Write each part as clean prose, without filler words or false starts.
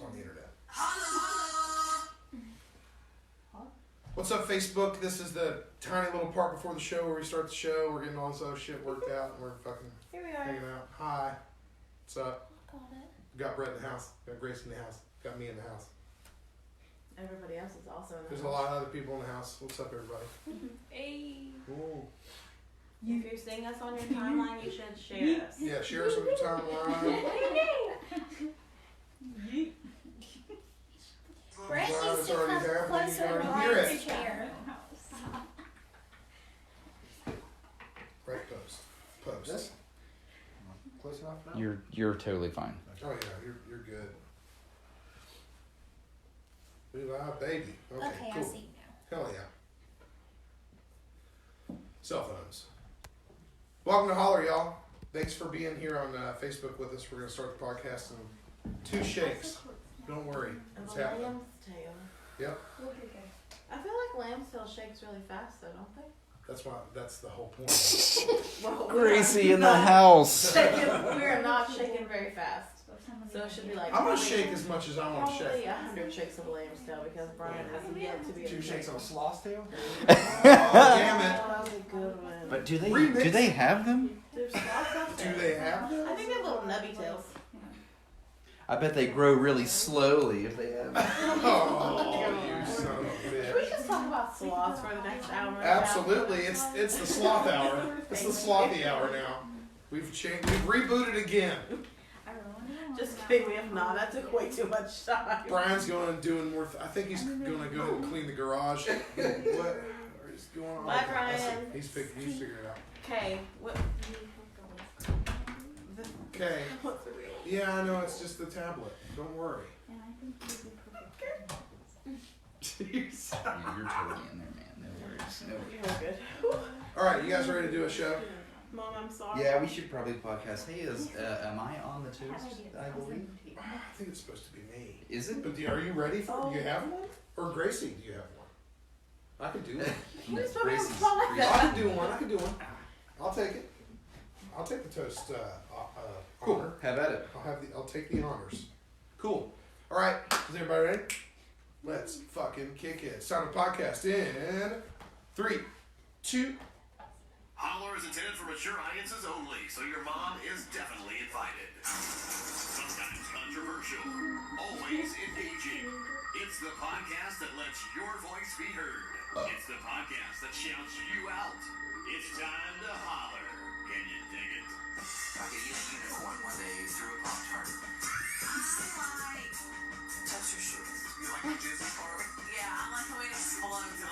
on the internet. What's up, Facebook? This is the tiny little part before the show where we start the show. We're getting all this other shit worked out, and we're fucking hanging out. Hi. What's up? Got it. Got Brett in the house. Got Grace in the house. Got me in the house. Everybody else is also in the There's house. a lot of other people in the house. What's up, everybody? Hey. Ooh. If you're seeing us on your timeline, you should share us. Yeah, share us on your timeline. Brett Glad needs it's to already come happening. closer You to already hear Ryan's it. chair. Right, post. This? Close enough now? You're totally fine. Oh yeah, you're good. We live, baby. Okay, Okay, cool. I see now. Hell yeah. Cell phones. Welcome to Holler, y'all. Thanks for being here on Facebook with us. We're going to start the podcast in 2 shakes. Don't worry. It's Of a happening. lamb's tail. Yep. I feel like lamb's tail shakes really fast though, don't they? That's the whole point. Well, Gracie in the house. we're not shaking very fast. So it should be like I'm going to shake as much as I want to probably shake. 100 shakes of a lamb's tail because Brian hasn't yet to be 2 shakes on a shake. sloth's tail? Oh, damn it. Oh, that was a good one. But do Remix. they have them? There's sloths out Do there. they have them? I think they have little nubby tails. I bet they grow really slowly if they have. Oh, you son of a Can we bitch. just talk about sloths for the next hour? Absolutely. It's the sloth hour. It's the slothy hour now. We've changed. We've rebooted again. Just kidding, we have not. That took way too much time. Brian's going and doing more. I think he's going to go and clean the garage. What is going on? Bye, Brian. He's figuring it out. Okay. What? Okay. What's the real? Yeah, I know. It's just the tablet. Don't worry. You're totally in there, man. No worries. No worries. You're good. All right, you guys ready to do a show? Mom, I'm sorry. Yeah, we should probably podcast. Hey, am I on the toast? I believe. I think it's supposed to be me. Is it? But are you ready for? Do you have one? Or Gracie? Do you have one? I could do one. Who's talking Gracie's- about like I that? could do one. I'll take it. I'll take the toast. Cool. Honor. Have at it. I'll take the honors. Cool. All right, is everybody ready? Let's fucking kick it. It's time to podcast in 3, 2. Holler is intended for mature audiences only, so your mom is definitely invited. Sometimes controversial, always engaging. It's the podcast that lets your voice be heard. It's the podcast that shouts you out. It's time to holler. Can you dig it? I could eat a unicorn one day through a Pop-Tart. Touch your shoes. You like the Disney part? Yeah, I like the way it explodes. I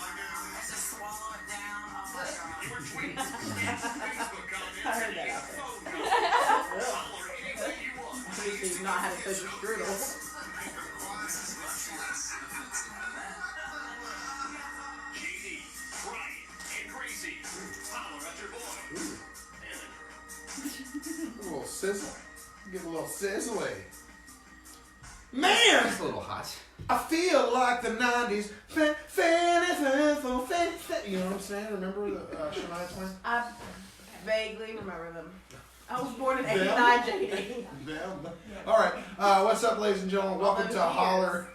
just swallow it down. Oh my god. Your tweets, Facebook comments, I heard and that your out there. phone calls. Holler anything you want. Obviously, you've not had a push your strudel. JD, Brian, and Gracie. Holler at your boy. A little sizzle. Get a little sizzly. Man, It's a little hot. I feel like the 90s. You know what I'm saying? Remember the Shania Twain? I vaguely remember them. I was born in Them? 89, JD. All right. What's up, ladies and gentlemen? Welcome to those years. Holler.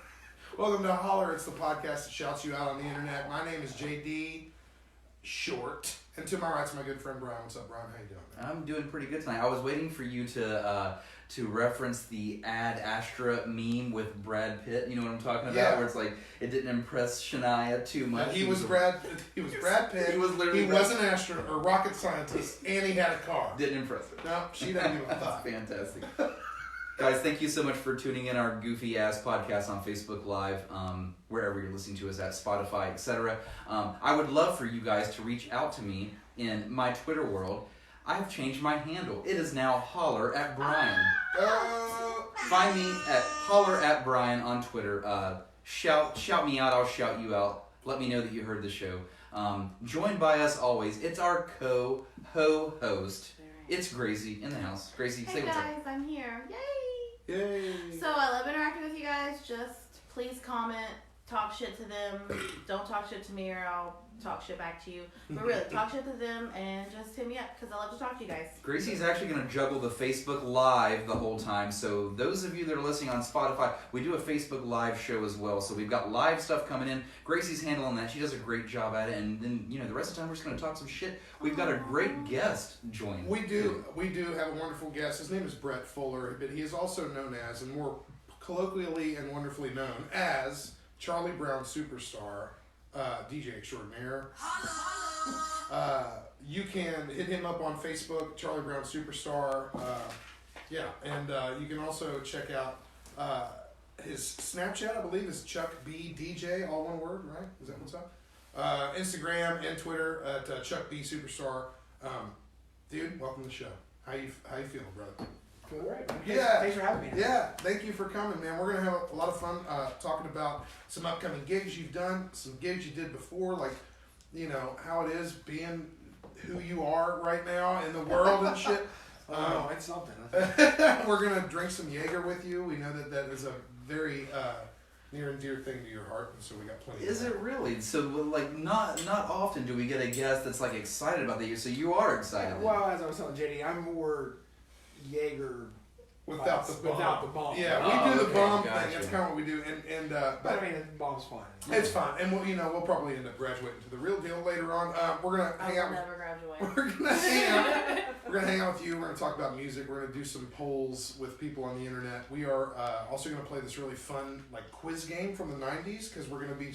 Welcome to Holler. It's the podcast that shouts you out on the internet. My name is JD Short. And to my right's my good friend Brian. What's up, Brian? How you doing, man? I'm doing pretty good tonight. I was waiting for you to reference the Ad Astra meme with Brad Pitt. You know what I'm talking about? Yeah. Where it's like it didn't impress Shania too much. He was Brad Pitt. He was literally. He was an astronaut or rocket scientist, and he had a car. Didn't impress her. No, she doesn't give a That's fuck. fantastic. Guys, thank you so much for tuning in our goofy ass podcast on Facebook Live, wherever you're listening to us at, Spotify, etc. I would love for you guys to reach out to me in my Twitter world. I've changed my handle. It is now Holler at Brian. Find me at Holler at Brian on Twitter. Shout me out. I'll shout you out. Let me know that you heard the show. Joined by us always, it's our co-host. It's Gracie in the house. Gracie, say Hey what's up. guys, I'm here. Yay! Yay. So I love interacting with you guys. Just please comment, talk shit to them. Don't talk shit to me or I'll talk shit back to you. But really, talk shit to them and just hit me up because I love to talk to you guys. Gracie's actually going to juggle the Facebook Live the whole time. So those of you that are listening on Spotify, we do a Facebook Live show as well. So we've got live stuff coming in. Gracie's handling that. She does a great job at it. And then, the rest of the time we're just going to talk some shit. We've got a great guest join. We do have a wonderful guest. His name is Brett Fuller, but he is also known as, and more colloquially and wonderfully known as, Charlie Brown Superstar, DJ Extraordinare. You can hit him up on Facebook, Charlie Brown Superstar. And you can also check out his Snapchat, I believe, is Chuck B DJ, all one word, right? Is that what's up? Instagram and Twitter at Chuck B Superstar. Dude, welcome to the show. How you feeling, brother? Feel right. Thanks for having me. Yeah, thank you for coming, man. We're gonna have a lot of fun talking about some upcoming gigs you've done, some gigs you did before, like how it is being who you are right now in the world and shit. It's something. We're gonna drink some Jaeger with you. We know that is a very near and dear thing to your heart, and so we got plenty. Is it really? So, like, not often do we get a guest that's like excited about the. So you are excited. Well, as I was telling JD, I'm more Jaeger without the bomb. Yeah, we do the bomb gotcha. thing. That's kind of what we do, and But I mean, the bomb's fine. it's fine, and we'll probably end up graduating to the real deal later on. We're gonna hang out. Never graduate. We're gonna hang out. We're gonna hang out with you. We're gonna talk about music. We're gonna do some polls with people on the internet. We are also gonna play this really fun quiz game from the '90s because we're gonna be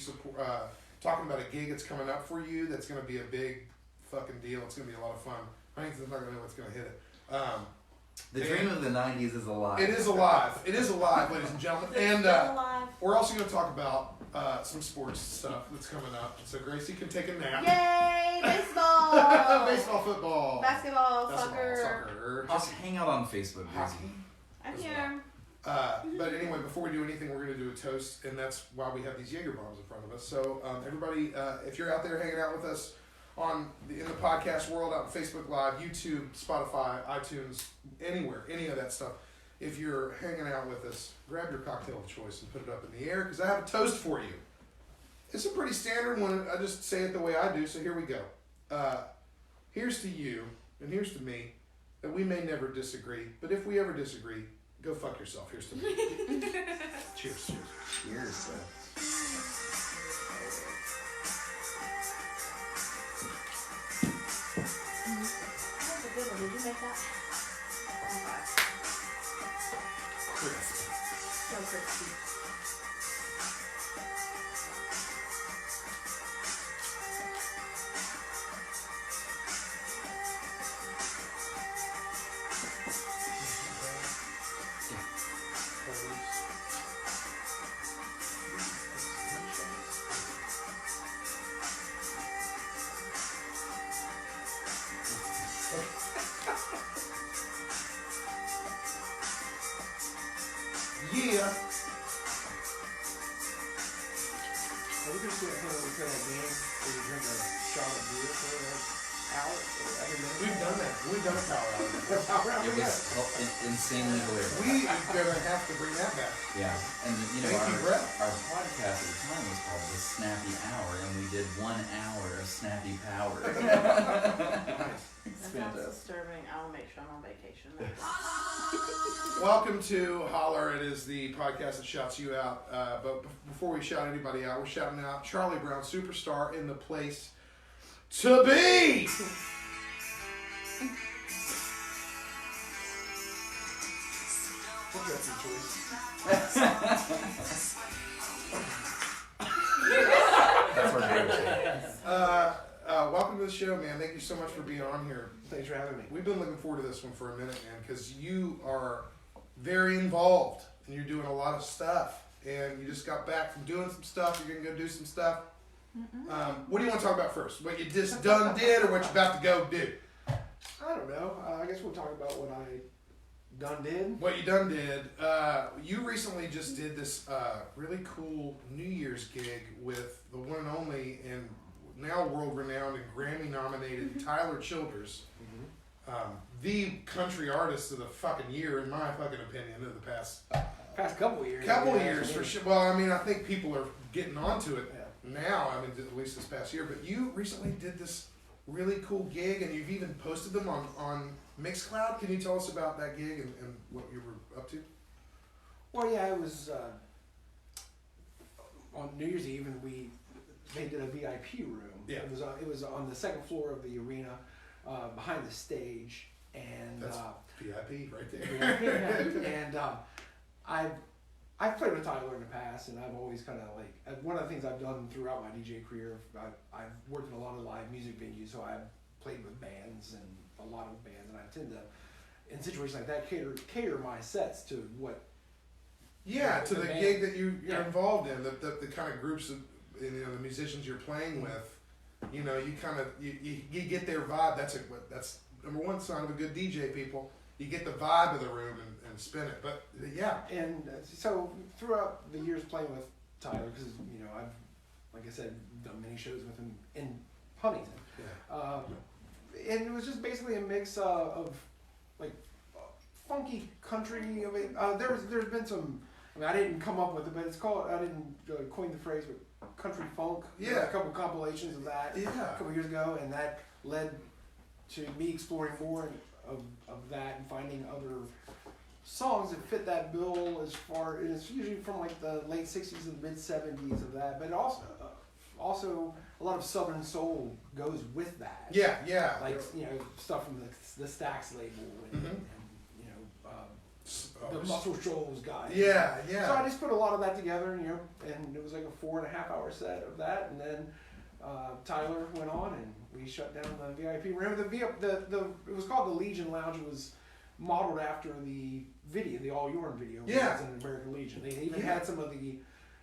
talking about a gig that's coming up for you. That's gonna be a big fucking deal. It's gonna be a lot of fun. Huntington's not gonna know what's gonna hit it. The dream of the '90s is alive. It is alive. It is alive, ladies and gentlemen. And alive. we're also going to talk about some sports stuff that's coming up. So Gracie can take a nap. Yay! Baseball! Baseball, football, Basketball, soccer. soccer. Just hang out on Facebook, Gracie. I'm here. But anyway, before we do anything, we're going to do a toast, and that's why we have these Jaeger bombs in front of us. So everybody, if you're out there hanging out with us in the podcast world, out on Facebook Live, YouTube, Spotify, iTunes, anywhere, any of that stuff, if you're hanging out with us, grab your cocktail of choice and put it up in the air, because I have a toast for you. It's a pretty standard one. I just say it the way I do, so here we go. Here's to you, and here's to me, that we may never disagree, but if we ever disagree, go fuck yourself. Here's to me. Cheers. Cheers. Did you make that? So crispy. Yeah. Are we just doing a thing where we play that game where you drink a shot of beer for an hour or every minute? We've done that. We've done a power hour. It was insanely hilarious. We are gonna have to bring that back. Yeah, and Thank you, Brett. our podcast at the time was called the Snappy Hour, and we did 1 hour of Snappy Power. It's That sounds fantastic. disturbing. I'll make sure I'm on vacation. Welcome to Holler. It is the podcast that shouts you out. But before we shout anybody out, we're shouting out Charlie Brown Superstar in the place to be. What's that for choice? That's our go-to. Welcome to the show, man. Thank you so much for being on here. Thanks for having me. We've been looking forward to this one for a minute, man, because you are very involved and you're doing a lot of stuff. And you just got back from doing some stuff. You're going to go do some stuff. What do you want to talk about first? What you just done did or what you about to go do? I don't know. I guess we'll talk about what I done did. What you done did. You recently just did this really cool New Year's gig with the one and only and now world-renowned and Grammy-nominated Tyler Childers. The country artist of the fucking year, in my fucking opinion, of the past past couple of years. Couple yeah, of years for sure. Well, I mean, I think people are getting onto it now. I mean, at least this past year. But you recently did this really cool gig, and you've even posted them on Mixcloud. Can you tell us about that gig and what you were up to? Well, yeah, it was on New Year's Eve, and they did a VIP room. Yeah. It was on the second floor of the arena, behind the stage, and That's VIP right there. and I've played with Tyler in the past, and I've always kind of like one of the things I've done throughout my DJ career. I've worked in a lot of live music venues, so I've played with bands and a lot of bands, and I tend to, in situations like that, cater my sets to what. Yeah, to the band. gig that you're Yeah. involved in, the kind of groups of the musicians you're playing with. You know, you kind of you get their vibe. That's number one sign of a good DJ. People, you get the vibe of the room and spin it. But yeah, And so throughout the years playing with Tyler, because I've, like I said, done many shows with him in Huntington, and it was just basically a mix of like funky country. I mean, there's been some. I mean, I didn't come up with it, but it's called. I didn't coin the phrase, but country funk. Yeah. There was a couple compilations of that Yeah. a couple years ago, and that led to me exploring more of that and finding other songs that fit that bill as far. And it's usually from like the late '60s and mid '70s of that, but also a lot of Southern soul goes with that. yeah. Like stuff from the Stax label and, Mhm. and the Muscle Shoals guys. Yeah, So I just put a lot of that together, and it was like a 4.5 hour set of that, and then Tyler went on, and we shut down the VIP room. It was called the Legion Lounge. It was modeled after the video, the All Yorn video. Yeah. Which was in American Legion. They even had some of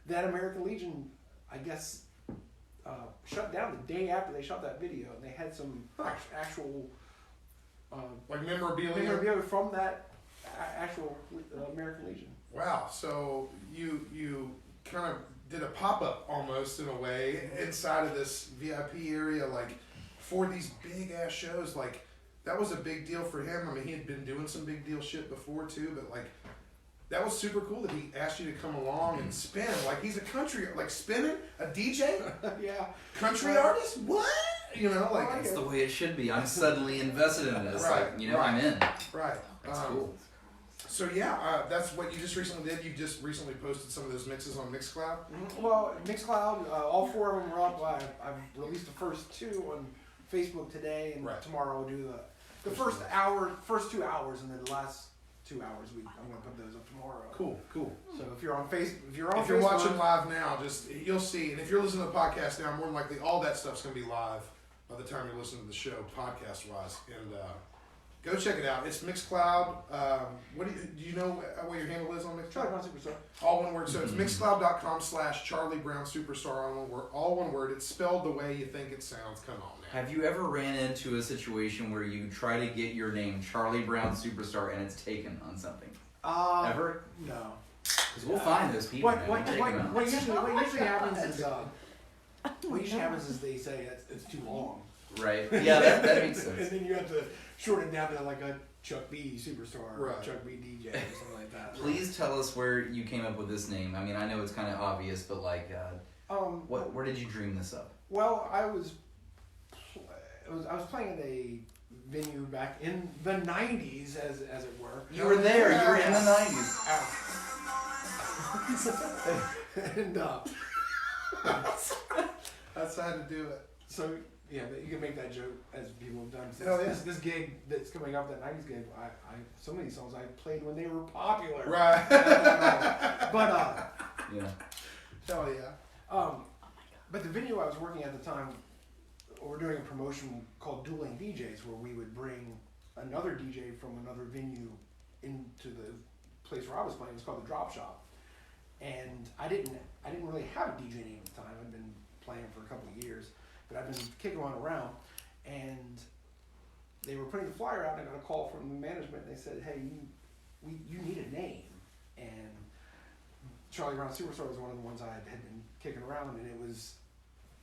that American Legion, I guess, shut down the day after they shot that video, and they had some actual like memorabilia. memorabilia from that actual American Legion. Wow. So you kind of did a pop-up almost in a way inside of this VIP area, like for these big ass shows. Like that was a big deal for him. I mean, he had been doing some big deal shit before too, but like that was super cool that he asked you to come along and spin. Like he's a country, like spinning a DJ, Yeah. country artist. What? Like That's the way it should be. I'm suddenly invested in this. Right, I'm in. right. That's cool. So yeah, that's what you just recently did. You just recently posted some of those mixes on Mixcloud. Well, Mixcloud, all 4 of them are up. I've released the first 2 on Facebook today, and Right. tomorrow I'll do the first 2 hours, and then the last 2 hours I'm going to put those up tomorrow. Cool. So if you're on Facebook, If you're watching live now, you'll see, and if you're listening to the podcast now, more than likely all that stuff's gonna be live by the time you're listening to the show, podcast wise. And go check it out. It's Mixcloud. What do you know what your handle is on Mixcloud? Charlie Brown Superstar. All one word. So it's mixcloud.com/Charlie Brown Superstar. All one word. It's spelled the way you think it sounds. Come on now. Have you ever ran into a situation where you try to get your name Charlie Brown Superstar and it's taken on something? Ever? No. Because we'll find those people. man. We'll take them out. What usually happens is they say it's too long. Right. Yeah, that makes sense. And then you have to shorten it down to like a Chuck B Superstar or Right. Chuck B DJ or something like that. Please tell us where you came up with this name. I mean, I know it's kind of obvious, but like, where did you dream this up? Well, I was playing at a venue back in the '90s, as it were. You were there. You were in the 90s. And That's how to do it. so yeah, but you can make that joke as people have done. Hell yeah. This gig that's coming up, that '90s gig, some of these songs I played when they were popular. Right. But Yeah. Hell yeah. but the venue I was working at the time, we're doing a promotion called Dueling DJs, where we would bring another DJ from another venue into the place where I was playing. It was called the Drop Shop, and I didn't really have a DJ name at the time. I'd been playing for a couple of years, but I've been kicking one around, and they were putting the flyer out, and I got a call from the management, and they said, "Hey, you need a name," and Charlie Brown Superstar was one of the ones I had been kicking around, and it was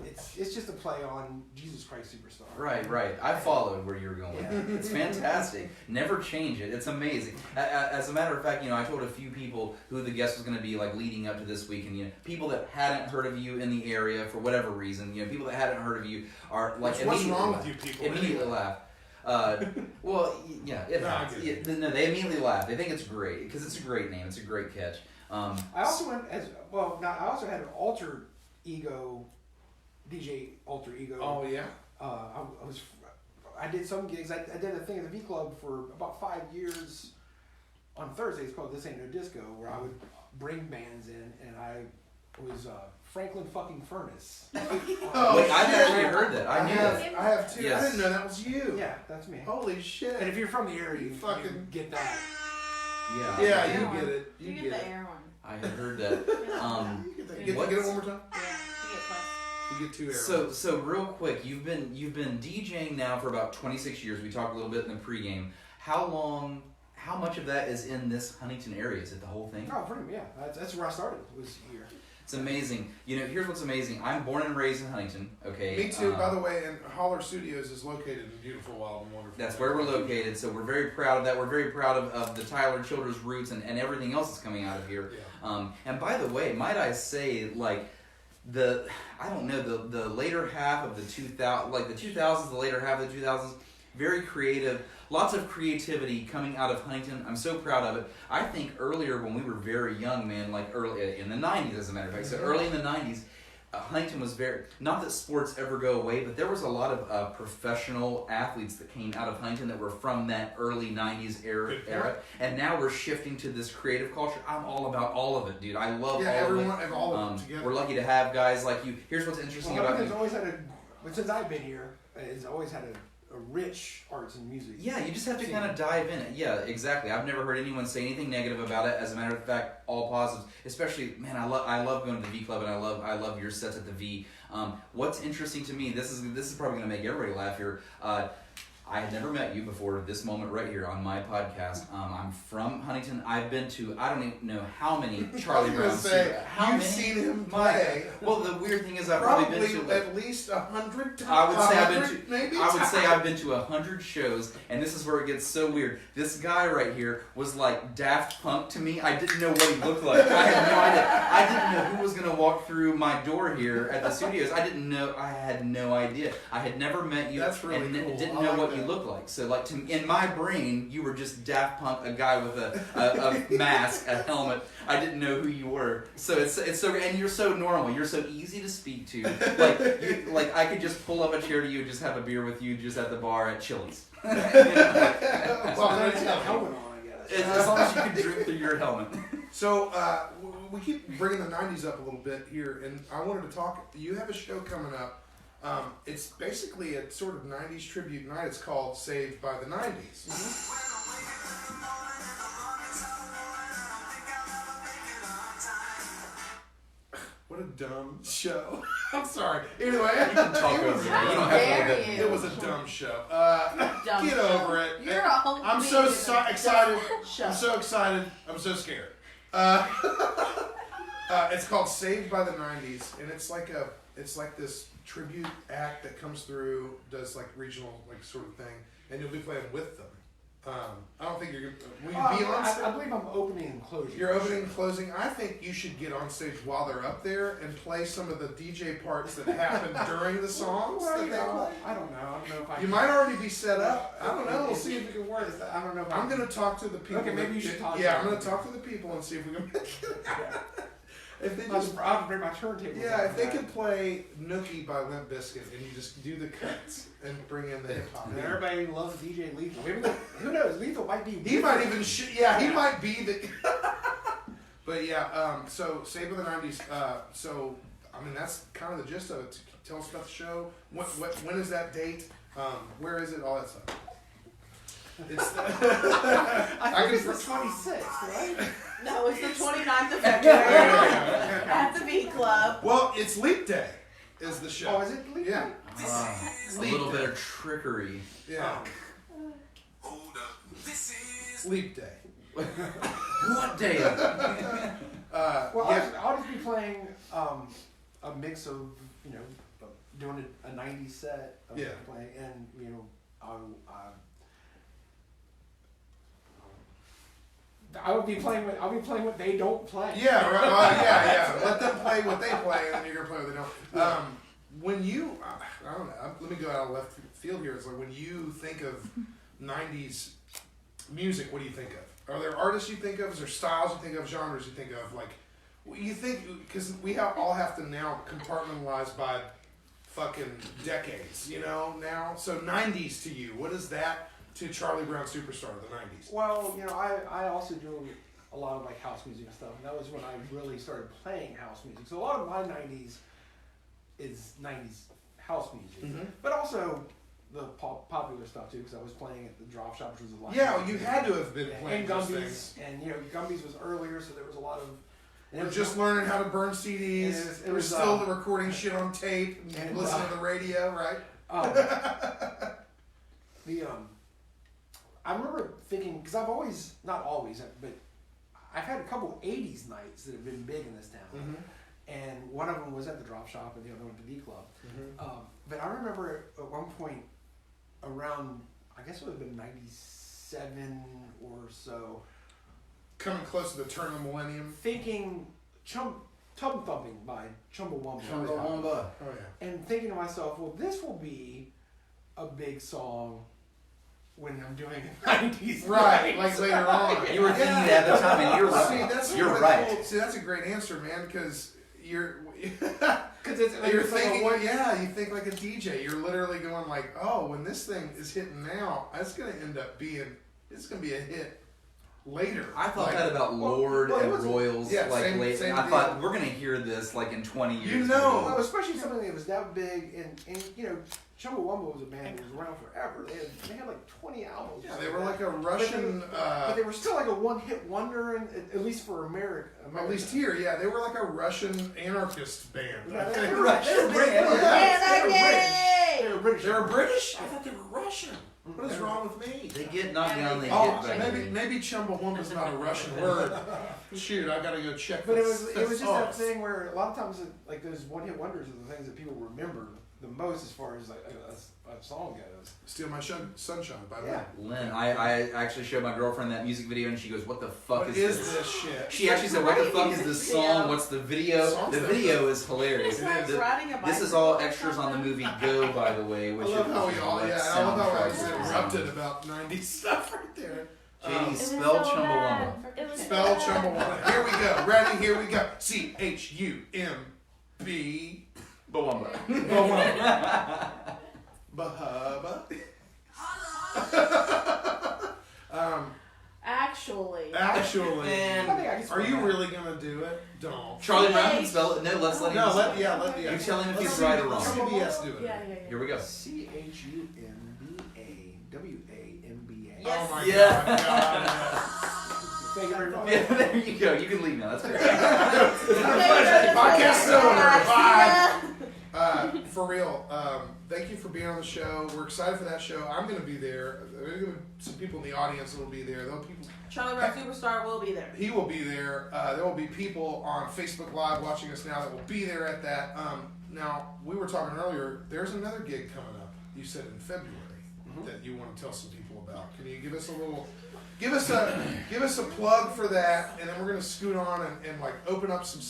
it's just a play on Jesus Christ Superstar. Right. I followed where you were going. Yeah. It's fantastic. Never change it. It's amazing. As a matter of fact, I told a few people who the guest was going to be like leading up to this week, and people that hadn't heard of you in the area for whatever reason, people that hadn't heard of you are like What's wrong with you people? Immediately laugh. Well, yeah, it happens. No, they immediately laugh. They think it's great because it's a great name. It's a great catch. I also went I also had an alter ego. DJ alter ego. Oh yeah. I did some gigs. I did a thing at the V Club for about 5 years. On Thursdays called This Ain't No Disco, where I would bring bands in, and I was Franklin fucking Furnace. Oh, wait, I've shit. actually heard that. I knew that. I have too. Yes. I didn't know that was you. Yeah, that's me. Holy shit. And if you're from the area, you Fucking- get that. Yeah. Yeah, Air you one. get it. You You get get the it. air one. I had heard that. You get What? it one more time. Yeah, you get plus. You get 2 arrows. So real quick, you've been DJing now for about 26 years. We talked a little bit in the pregame. How much of that is in this Huntington area? Is it the whole thing? Oh, pretty much, yeah. That's where I started. Was here. It's amazing. Here's what's amazing. I'm born and raised in Huntington. Okay. Me too. By the way, and Holler Studios is located in beautiful, wild, and wonderful. That's where we're located. So we're very proud of that. We're very proud of the Tyler Childers roots and everything else that's coming out of here. Yeah. And by the way, might I say, like, the later half of the 2000s, like the 2000s, the later half of the 2000s, very creative, lots of creativity coming out of Huntington. I'm so proud of it. I think earlier when we were very young, man, like early in the 90s, as a matter of fact, so early in the 90s, Huntington was very, not that sports ever go away, but there was a lot of professional athletes that came out of Huntington that were from that early 90s era. And now we're shifting to this creative culture. I'm all about all of it, dude. I love all everyone, of it. and all of them together. We're lucky to have guys like you. Here's what's interesting about Huntington's you. always had but since I've been here, it's always had a rich arts and music. Yeah, you just have to kind of dive in it. Yeah, exactly. I've never heard anyone say anything negative about it. As a matter of fact, all positives. Especially, man, I love going to the V Club, and I love your sets at the V. What's interesting to me, this is probably going to make everybody laugh here. I had never met you before this moment right here on my podcast. I'm from Huntington. I've been to, I don't even know how many Charlie Brown You've seen him play. Well, the weird thing is I've probably been to like, at least 100 times. I would say I've been to 100 shows, and this is where it gets so weird. This guy right here was like Daft Punk to me. I didn't know what he looked like. I had no idea. I didn't know who was going to walk through my door here at the studios. I had no idea. I had never met you. That's really cool. Didn't know what you looked like. So like in my brain, you were just Daft Punk, a guy with a mask, a helmet. I didn't know who you were. So it's so, and you're so normal. You're so easy to speak to. Like I could just pull up a chair to you and just have a beer with you just at the bar at Chili's. Well, it's got a helmet on, I guess. As long as you can drink through your helmet. So we keep bringing the 90s up a little bit here, and I wanted to talk. You have a show coming up. It's basically a sort of 90s tribute night. It's called Saved by the 90s. What a dumb show. I'm sorry. Anyway, You can talk over it. You don't have to hold that. it was a dumb show. Dumb Get show. over it. You're all I'm so excited. Show. I'm so excited. I'm so scared. It's called Saved by the 90s, and it's like this tribute act that comes through, does like regional like sort of thing, and you'll be playing with them. I don't think you're gonna. Will you be on stage? I believe I'm opening and closing. You're opening and closing. I think you should get on stage while they're up there and play some of the DJ parts that happen during the songs that they play. I don't know. I don't know if I. You might already be set up. I don't know. We'll see if it can work. I don't know. If I'm gonna talk to the people. Okay, maybe you should talk to Yeah, them. I'm gonna talk to the people and see if we can make it. If they I'll just, bring my turntable. yeah, if they could play Nookie by Limp Bizkit and you just do the cuts and bring in the hip hop. And everybody loves DJ Lethal. Maybe who knows? Lethal might be. He might even he might be the. But yeah, so Save of the 90s. So I mean that's kind of the gist of it. Tell us about the show. When is that date? Where is it? All that stuff. It's I think it's the 26th, right? No, it's the 29th of February at the V Club. Well, it's Leap Day. Is the show? Oh, is it? Yeah. A little bit of trickery. Yeah. Hold up. This is Leap Day. What day? Well, yeah. I'll just be playing a mix of doing a 90s set of Yeah. playing, and you know, I'll be playing what they don't play. Yeah, right. Yeah. Let them play what they play, and then you're gonna play what they don't. When you, I don't know. Let me go out of left field here. It's like when you think of '90s music, what do you think of? Are there artists you think of? Is there styles you think of? Genres you think of? Like, you think because we all have to now compartmentalize by fucking decades, you know. Now, so '90s to you, what is that to Charlie Brown Superstar, the '90s? Well, you know, I also do a lot of like house music and stuff, and that was when I really started playing house music. So a lot of my '90s is '90s house music, but also the popular stuff too, because I was playing at the Drop Shop, which was a lot. Yeah, you had to have been playing and those Gumby's, things. and you know, Gumby's was earlier, so there was a lot of. And We're just learning how to burn CDs. It We're was, still recording shit on tape and listening to the radio, right? I remember thinking, because I've always, not always, but I've had a couple 80s nights that have been big in this town. And one of them was at the Drop Shop and the other one at the D Club. But I remember at one point around, I guess it would have been 97 or so, Coming close to the turn of the millennium. thinking Tub Thumping by Chumbawamba. Chumbawamba. Oh yeah. And thinking to myself, well, this will be a big song when I'm doing a 90s Right, night. like later on. You were thinking that at the time, and you're See, right. that's You're really right. cool. See, that's a great answer, man, because you're Because it's like, you're it's like a thinking, one- yeah, you think like a DJ. You're literally going like, oh, when this thing is hitting now, it's gonna end up being, it's gonna be a hit later. I thought Like, that about Lord well, it and was- Royals, yeah, like same- late. same I deal. thought we're gonna hear this like in 20 years. You know. Well, especially something that was that big, and you know, Chumbawamba was a band that was around forever. They had like 20 albums. Yeah, they were like a Russian. But they were still like a one-hit wonder, and at least for America. At least here, yeah, they were like a Russian anarchist band. Yeah, I they think. were British. They were British. They were British. They were British? I thought they were Russian. What is wrong with me? They get knocked down, they get Oh, back. maybe Chumbawamba's not a Russian word. Shoot, I gotta go check. But it this. was just that thing where a lot of times like those one-hit wonders are the things that people remember the most as far as like a song goes. Steal My Sunshine, by the way. Yeah. Lynn, I actually showed my girlfriend that music video, and she goes, "What the fuck What is is this shit? She actually said, "What the fuck is this song? Yeah. What's the video?" Song's The so video good. is hilarious. It's like The- riding a This is bicycle all or extras on the something. movie Go, by the way, I which love is how we all, like yeah, I love how I soundtrack. just interrupted about 90s stuff right there. JD, It was spell so Chumbawamba. bad. It was Spell so bad. Chumbawamba. Here we go. Ready? Here we go. CHUMB. Bawamba. Bahaba. Actually. Actually, Man. I think I can are spell you that. really gonna do it? Don't. Charlie Brown can spell it. No, let's let him. No, spell let it. yeah. You tell him if Let's he's see- right or let's wrong. see BS do it. Yeah. Here we go. CHUMBAWAMBA. Yes. Oh my Yeah. god. Thank you very much. Yeah, there you go. You can leave now. That's great. Podcast over. Bye. For real, thank you for being on the show. We're excited for that show. I'm going to be there. There are going to be some people in the audience that will be there. Charlie Brown Superstar will be there. He will be there. There will be people on Facebook Live watching us now that will be there at that. Now, we were talking earlier. There's another gig coming up. You said in February that you want to tell some people about. Can you give us a little? Give us a plug for that, and then we're going to scoot on and like open up some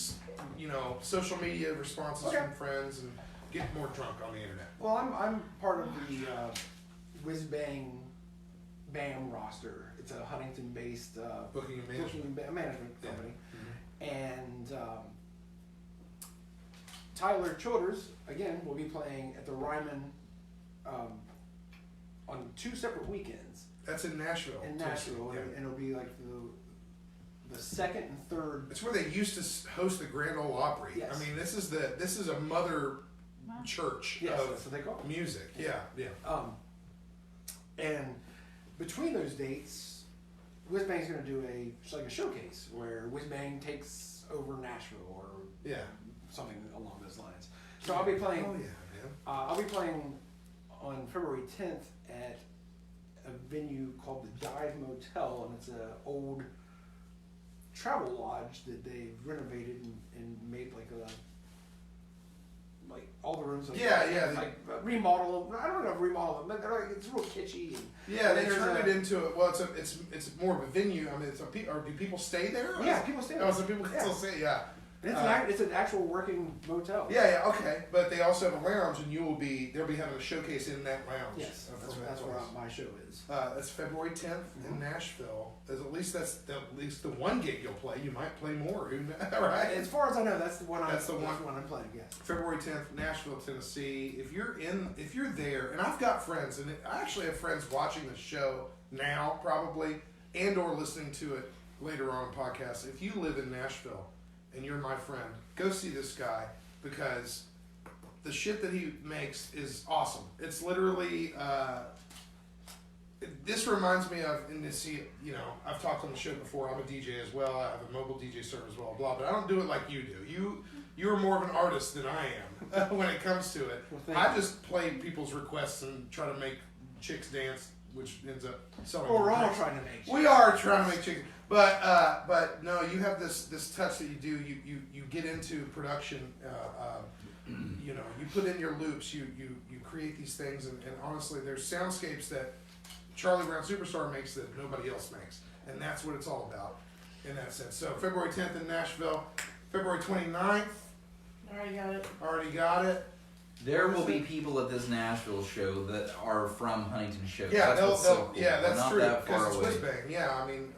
social media responses from friends and get more drunk on the internet. Well, I'm part of the Whiz Bang BAM roster. It's a Huntington-based Booking and management. management Yeah. company. And Tyler Childers, again, will be playing at the Ryman on 2 separate weekends That's in Nashville. in Tennessee. Nashville. Yeah. And it'll be like the second and third. It's where they used to host the Grand Ole Opry. Yes. I mean, this is a mother church Yes, that's of what they call it. music. Yeah. And between those dates, Whiz Bang's going to do a showcase where Whiz Bang takes over Nashville or Yeah. something along those lines. So I'll be playing. Oh yeah, man. I'll be playing on February 10th at a venue called the Dive Motel, and it's an old travel lodge that they've renovated and made like a like all the rooms. Yeah. Like remodel them. I don't know if remodel them, but they're like, it's real kitschy. And, Yeah, they there's turned it into it. Well, it's more of a venue. I mean, or do people stay there? Yeah, people stay there. Oh, so people can still stay. Yeah. It's an actual working motel. Yeah, okay. But they also have a lounge, and they'll be having a showcase in that lounge. Yes, from that's that where place. my show is. That's February 10th in Nashville. At least that's the one gig you'll play. You might play more. Who knows, right? As far as I know, that's the one. That's the one I'm playing. Yes. February 10th, Nashville, Tennessee. If you're there, and I've got friends, and I actually have friends watching the show now, probably, and or listening to it later on in podcasts. If you live in Nashville and you're my friend, go see this guy because the shit that he makes is awesome. It's literally. This reminds me of, and to see, I've talked on the show before. I'm a DJ as well. I have a mobile DJ service as well, blah. But I don't do it like you do. You're more of an artist than I am when it comes to it. Well, I just play people's requests and try to make chicks dance, which ends up selling. Well, we're all drinks. trying to make. We are trying to make chicks, but no, you have this touch that you do. You get into production. You put in your loops. You create these things, and honestly, there's soundscapes that Charlie Brown Superstar makes that nobody else makes, and that's what it's all about in that sense. So February 10th in Nashville, February 29th. Already got it. There will be people at this Nashville show that are from Huntington shows. Yeah, that's what's so cool. yeah, that's not true. that far Because it's away. whiz bang. Yeah, I mean,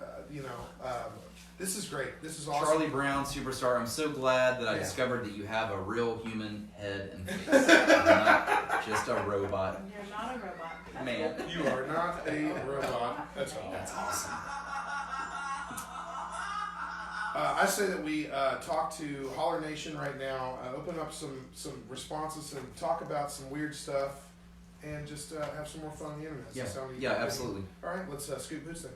this is great. This is awesome. Charlie Brown Superstar. I'm so glad that I Yeah. discovered that you have a real human head and face. You're not just a robot. You're not a robot. That's Man. cool. You are not a robot. That's all. That's awesome. I say that we talk to Holler Nation right now, open up some responses and talk about some weird stuff, and just have some more fun on the internet. Yeah, Does that sound yeah, good? absolutely. All right, let's scoot boots then.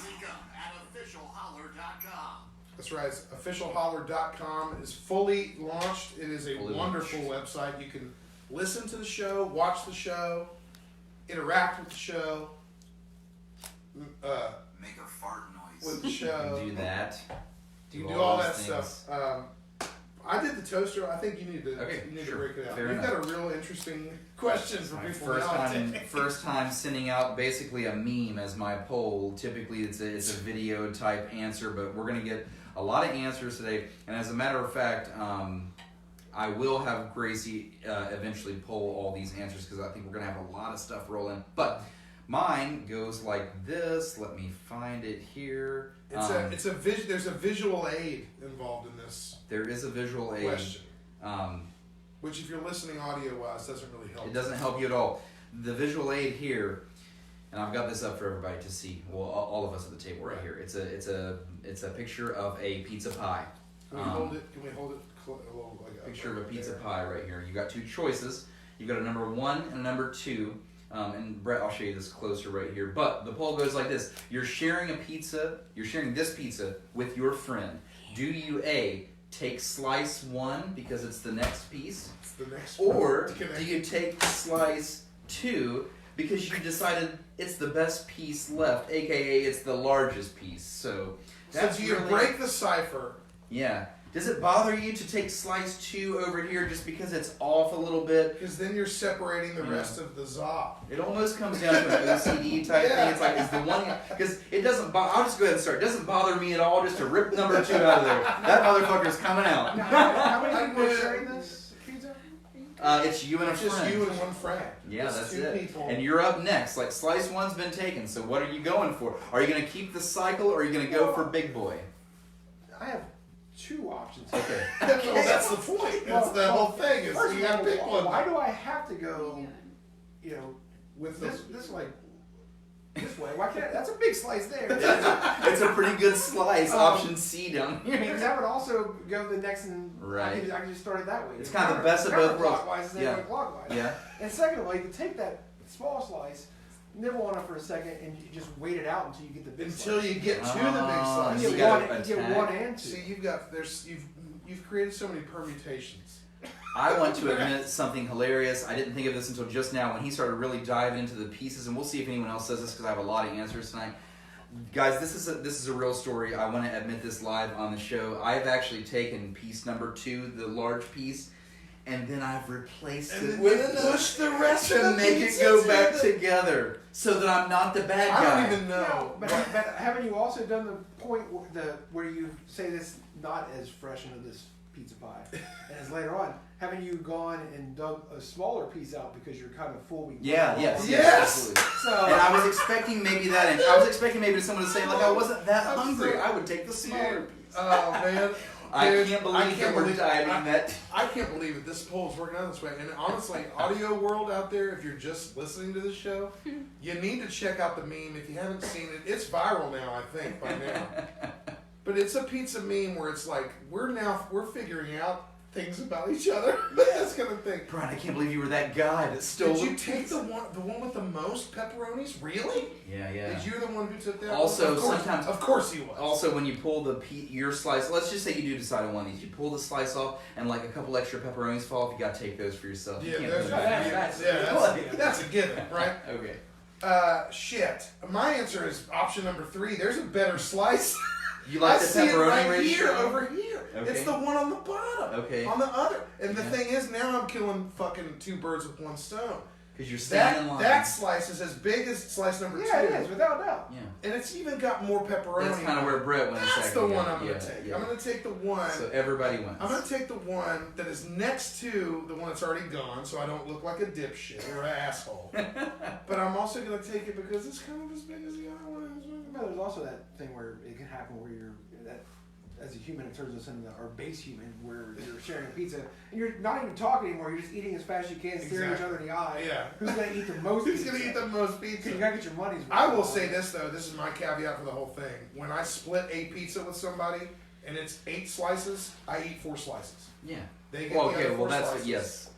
Link up at officialholler.com. That's right. It's officialholler.com is fully launched. It is a Fully wonderful website. You can listen to the show, watch the show, interact with the show, Make a fart noise. with the You show. can do that. You can do all those that things. stuff. I did the toaster. I think you need to Okay, to sure. break it out. Fair You've got a real interesting question for My people first time sending out basically a meme as my poll. Typically it's a video type answer, but we're gonna get a lot of answers today. And as a matter of fact, I will have Gracie eventually poll all these answers because I think we're gonna have a lot of stuff rolling. But mine goes like this. Let me find it here. There's a visual aid involved in this There is a visual aid. question, Um, which if you're listening audio wise doesn't really help. It doesn't help you at all. The visual aid here, and I've got this up for everybody to see. Well, all of us at the table right here. It's a picture of a pizza pie. Can we hold it? Can we hold it? A little, like, Picture of a pizza there? pie right here. You got two choices. You got a number 1 and a number 2. And Brett, I'll show you this closer right here. But the poll goes like this: You're sharing a pizza. You're sharing this pizza with your friend. Do you A, take slice 1 because it's the next piece, It's the next or one to connect. do you take slice 2 because you decided it's the best piece left, aka it's the largest piece? So that's do you really, break the cipher? Yeah. Does it bother you to take slice 2 over here just because it's off a little bit? Because then you're separating the Yeah. rest of the za. It almost comes down to an OCD type Yeah. thing. It's like, is the one, because it doesn't I'll just go ahead and start. It doesn't bother me at all just to rip number 2 out of there. That motherfucker's coming out. How many people are sharing this pizza? It's you and a It's just friend. you and one friend. Yeah, It's that's two it. people. And you're up next. Like, slice 1's been taken, so what are you going for? Are you going to keep the cycle, or are you going to go for big boy? I have 2 options. Okay. Well, that's the point. That's the whole thing. Is First you of got all, to pick one. why do I have to go, With this like this way? Why can't that's a big slice there? It's a pretty good slice. Option C down here. Because that would also go the next, and Right. I could just start it that way. It's kind of the best of both worlds. Clockwise instead Yeah. of clockwise. Yeah. And secondly, to take that small slice, nibble on it for a second, and you just wait it out until you get the big until slice. you get to the big slice. you You gotta get attack. 1 and 2. See, you've created so many permutations. I want to admit something hilarious. I didn't think of this until just now when he started really diving into the pieces, and we'll see if anyone else says this because I have a lot of answers tonight. Guys, this is a real story. I want to admit this live on the show. I've actually taken piece number 2, the large piece, and then I've replaced And it then with you push the rest of to the make it pizza go to back the- together, so that I'm not the bad guy. I don't even know. No, but haven't you also done the point where you say this not as fresh into this pizza pie as later on? Haven't you gone and dug a smaller piece out because you're kind of full? Yes, Yes! absolutely. So And I was expecting maybe that, and I was expecting maybe someone to say like I wasn't that I'm hungry. so- I would take the smaller piece. Oh man. I Dude, can't believe that we're diving that. I can't believe it. This poll's working out this way. And honestly, audio world out there, if you're just listening to this show, you need to check out the meme. If you haven't seen it, it's viral now, I think, by now. But it's a pizza meme where it's like we're figuring out things about each other. That's kind of thing. Brian, I can't believe you were that guy that stole. Did you take the one with the most pepperonis? Really? Yeah. Did you the one who took that? Also, one? Of course, sometimes- of course he was. Also, when you pull your slice, let's just say you do decide on one of these. You pull the slice off, and like a couple extra pepperonis fall off. You got to take those for yourself. You Yeah, can't there's put them back. that's a given, right? Okay. Shit. My answer is option number 3. There's a better slice. You like I the see it pepperoni right ratio? here, over here. Okay. It's the one on the bottom. Okay. On the other. And the Yeah. thing is, now I'm killing fucking 2 birds with 1 stone. Because you're standing in That line. that slice is as big as slice number 2. yeah, it is without a doubt. Yeah. And it's even got more pepperoni. That's kind of where Brett went. a That's second the one ago. I'm going to Yeah, take. yeah. I'm going to take the one. So everybody wins. I'm going to take the one that is next to the one that's already gone, so I don't look like a dipshit or an asshole. But I'm also going to take it because it's kind of as big as the other one. But there's also that thing where it can happen where you're that as a human, it turns us into our base human, where you're sharing a pizza and you're not even talking anymore. You're just eating as fast as you can, staring each other in the eye. Yeah. Who's gonna eat the most? Who's pizza? going to eat the most So you pizza? gotta get your money's worth. I will say this, though. This is my caveat for the whole thing. When I split a pizza with somebody and it's 8 slices, I eat 4 slices. Yeah. They get Well, the okay. other 4 Well, that's slices. yes.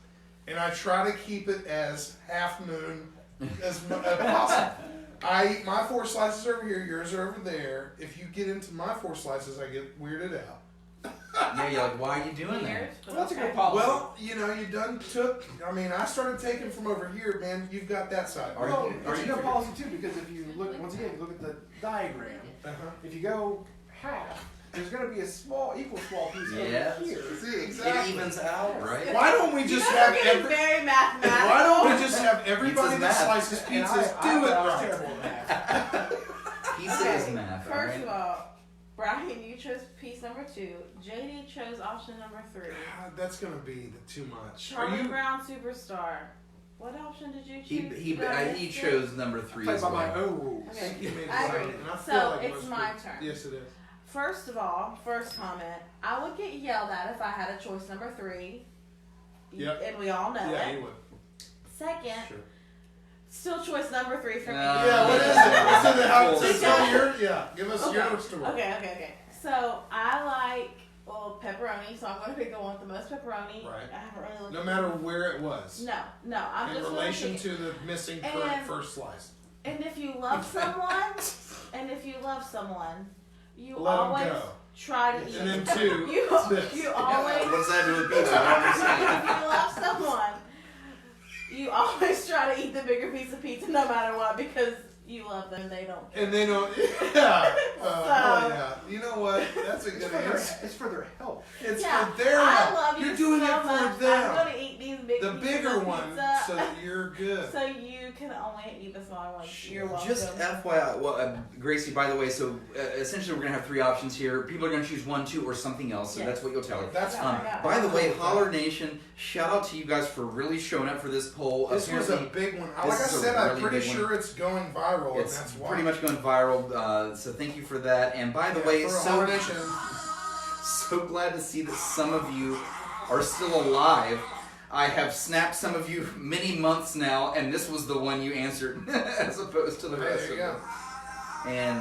And I try to keep it as half moon as possible. I eat my 4 slices over here, yours are over there. If you get into my 4 slices, I get weirded out. Yeah, you're like, why are you doing that? Weird, Well, that's a okay. good policy. Well, you know, you done took. I mean, I started taking from over here, man. You've got that side. Are Well, you- it's a you- good policy too, because if you look once again, look at the diagram. Uh-huh. If you go half, there's gonna be a equal small piece Yeah. over here. See, It exactly. evens out, right? Why don't we You just guys have are getting every? very mathematical. Why don't we just have everybody Pizza's that math. slices And pizzas I do it thought I was right? terrible at math. Pizza Okay, is math. First alright? of all, Brian, you chose piece number 2. JD chose option number 3. God, that's gonna be too much. Charlie Brown Superstar. What option did you choose? He chose number 3 Played as by my well. own rules. Okay. He made it I right, agree. and I feel So like it's most my people- turn. Yes, it is. First of all, first comment, I would get yelled at if I had a choice number 3. Yep. And we all know Yeah, it. you would. Second, Sure. still choice number 3 for me. Yeah, what is it? What's in the house? Because- Tell your, yeah, give us Okay. your story. Okay. So I like pepperoni, so I'm gonna pick the one with the most pepperoni. Right. I haven't really looked No at matter where it was. No, I'm In just relation gonna pick. to the missing And- first slice. And if you love someone, you Let 'em always go. try to eat. And then 2. you this. you always What does that do with pizza? I don't understand. if you love someone, you always try to eat the bigger piece of pizza no matter what because you love them and they don't care. And they don't, yeah. So- Oh, yeah. You know what? That's a It's good for their, answer. it's for their health. It's Yeah, for their I health. love you You're doing so it for much. them. I'm gonna eat these big The pieces bigger of one, pizza, so that you're good. so you can only eat the smaller ones. You're welcome. Just FYI, well, Gracie, by the way, so essentially we're going to have 3 options here. People are going to choose 1, 2, or something else, so Yeah. that's what you'll tell her. That's Yeah. fine. Yeah. By the way, Holler Nation, shout out to you guys for really showing up for this poll. This was a Apparently, big one. this Like I is a said, I'm really pretty big one. sure it's going viral, It's and that's why. pretty much going viral, so thank you for that. And by the way, for so Holler Nation. so glad to see that some of you are still alive. I have snapped some of you many months now, and this was the one you answered as opposed to the There rest you of go. them. And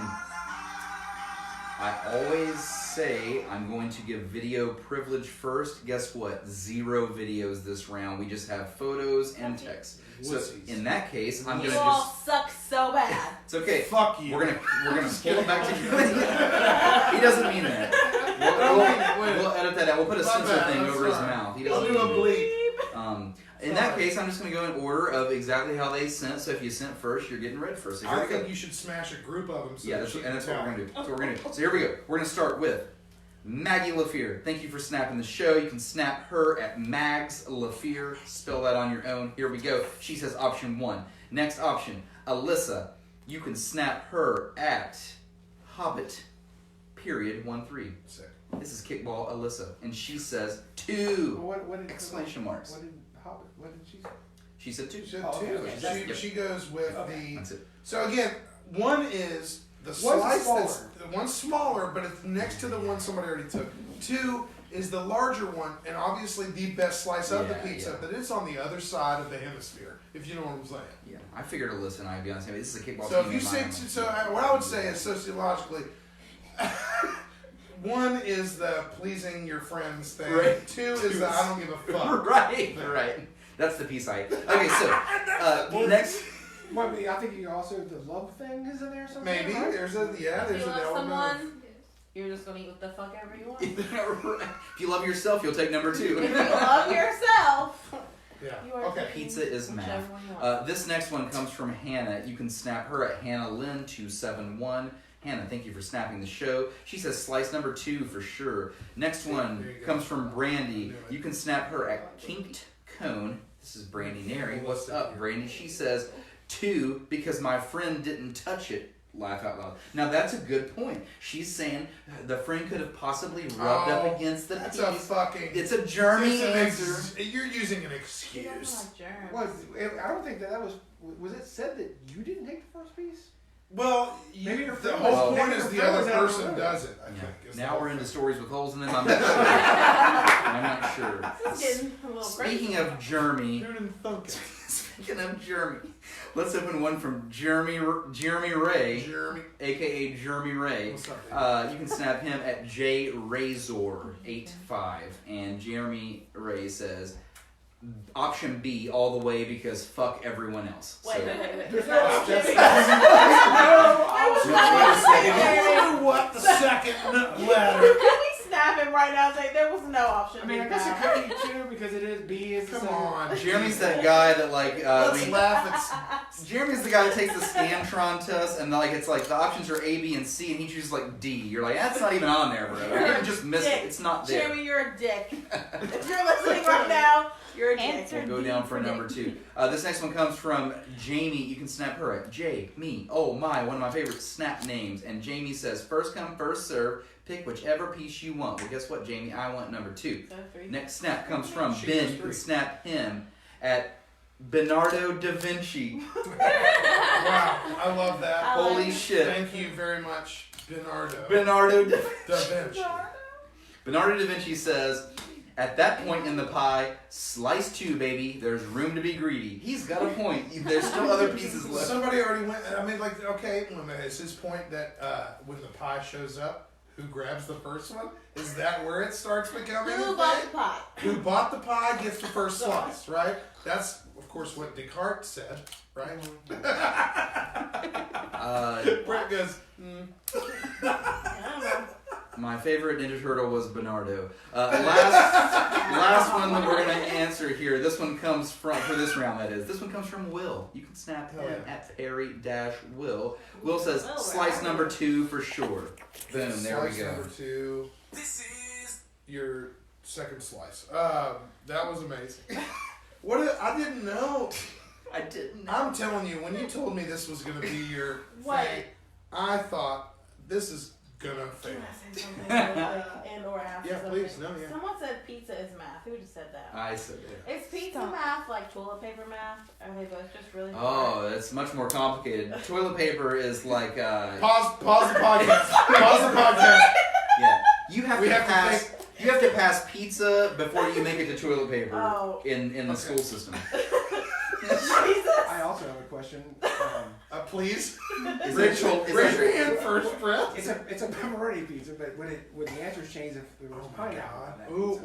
I always say I'm going to give video privilege first. Guess what? 0 videos this round. We just have photos and text. So Wussies. in that case, I'm You gonna all just. suck so bad. It's okay. Fuck you. We're gonna pull it back together. He doesn't mean that. We'll edit that out. We'll put a My censor bad, thing I'm over his sorry. mouth. He I'll doesn't do a mean bleep. that. In that case, I'm just gonna go in order of exactly how they sent. So if you sent first, you're getting read first. So here I we go. think you should smash a group of them. So Yeah, that you and that's can what we're tell. gonna do. That's what we're gonna do. So here we go. We're gonna start with Maggie LaFear, thank you for snapping the show. You can snap her at Mags LaFear. Spell that on your own. Here we go. She says option 1. Next option, Alyssa. You can snap her at Hobbit, period, 13. Sick. This is Kickball Alyssa. And she says 2! What did, Exclamation marks. What did Hobbit? What did she say? She said 2. She said Oh, 2. okay. She goes with That's the. it. So again, 1 is the slice that's one's smaller, but it's next to the one somebody already took. 2 is the larger one, and obviously the best slice of the Yeah, pizza, yeah. but it's on the other side of the hemisphere, if you know what I'm saying. Yeah, I figured Alyssa and I'd be on the same. This is a kickball So team. if you in say my two, what I would say is sociologically, 1 is the pleasing your friends thing. Right. 2 is the I don't give a fuck. right. That's the piece I. Okay, so next. Well, I mean, I think you also the love thing is in there somewhere. Maybe right? there's If an you element love of. someone, you're just gonna eat what the fuck ever you want. If you love yourself, you'll take number 2. If you love yourself, Yeah. you are Okay. taking Pizza is math. whichever one you want. This next one comes from Hannah. You can snap her at Hannah Lynn 271. Hannah, thank you for snapping the show. She says slice number 2 for sure. Next one There you go. comes from Brandy. You can snap her at Kinked Cone. This is Brandy Nary. What's up, Brandy? She says 2 because my friend didn't touch it. Laugh out loud. Now that's a good point. She's saying the friend could have possibly rubbed up against the That's piece. a fucking. It's a journey it's an answer. you're using an You don't excuse. have germs. Was I don't think that was. Was it said that you didn't take the first piece? Well, Maybe your the friend whole was- point maybe is your the friend other was out of person the does it. I Yeah. think. is the Now whole we're into thing. stories with holes in them. I'm not sure. I'm not sure. This is getting a little Speaking crazy. of Jeremy, Who didn't thunk it? speaking of Jeremy, let's open one from Jeremy Ray, Jeremy. aka Jeremy Ray. What's up, You can snap him at JRazor85, and Jeremy Ray says option B all the way because fuck everyone else. Wait. There's no option. I wonder what the second letter. Can we snap him right now and say there was no option? I mean, I guess it could be 2 because it is B. Is the Come same. on. Jeremy's that guy that like Let's laugh. Jeremy's the guy that takes the Scantron test and like it's like the options are A, B, and C, and he chooses like D. You're like, that's not even on there, bro. You're You just missed dick. it. It's not there. Jeremy, you're a dick. If you're listening right now, you're a dick. We'll go down for number 2. This next one comes from Jamie. You can snap her at J-Me. Oh my, one of my favorite snap names. And Jamie says, first come, first serve. Pick whichever piece you want. Well, guess what, Jamie? I want number 2. Next snap comes from She Ben. goes You can 3. snap him at Bernardo da Vinci. Wow, I love that. I like Holy it. shit. Thank you very much, Bernardo. Bernardo da Da Vinci. Bernardo da Vinci says, at that point in the pie, slice 2, baby. There's room to be greedy. He's got a point. There's still other pieces left. Somebody already went. I mean, like, okay, it's his point that when the pie shows up, who grabs the first one? Is that where it starts becoming? Who a bought thing? the pie? Who bought the pie gets the first slice, right? That's, of course, what Descartes said, right? Brett goes, I don't know. My favorite Ninja Turtle was Bernardo. Last one that we're gonna answer here. This one comes from for this round. That is. This one comes from Will. You can snap him at Perry-Will. Will says Will, slice right? number 2 for sure. Boom. There we slice go. number 2, This is your second slice. That was amazing. I didn't know. I didn't. I'm telling you, when you told me this was going to be your What? thing, I thought this is going to fail. Can I say something real quick and or ask Yeah, something? please. No, yeah. Someone said pizza is math. Who just said that? I said it. Is pizza math like toilet paper math? Are they both just really Oh, it's much more complicated. Toilet paper is like Pause the podcast. Pause the podcast. yeah. You have We to have to pass. think- You have to pass pizza before you make it to toilet paper Oh. in the Okay. school system. Jesus. I also have a question. Please. Is Rachel, that- raise your hand first, Brett. It's a pepperoni pizza, but would the answers change if there was pineapple on that? Ooh,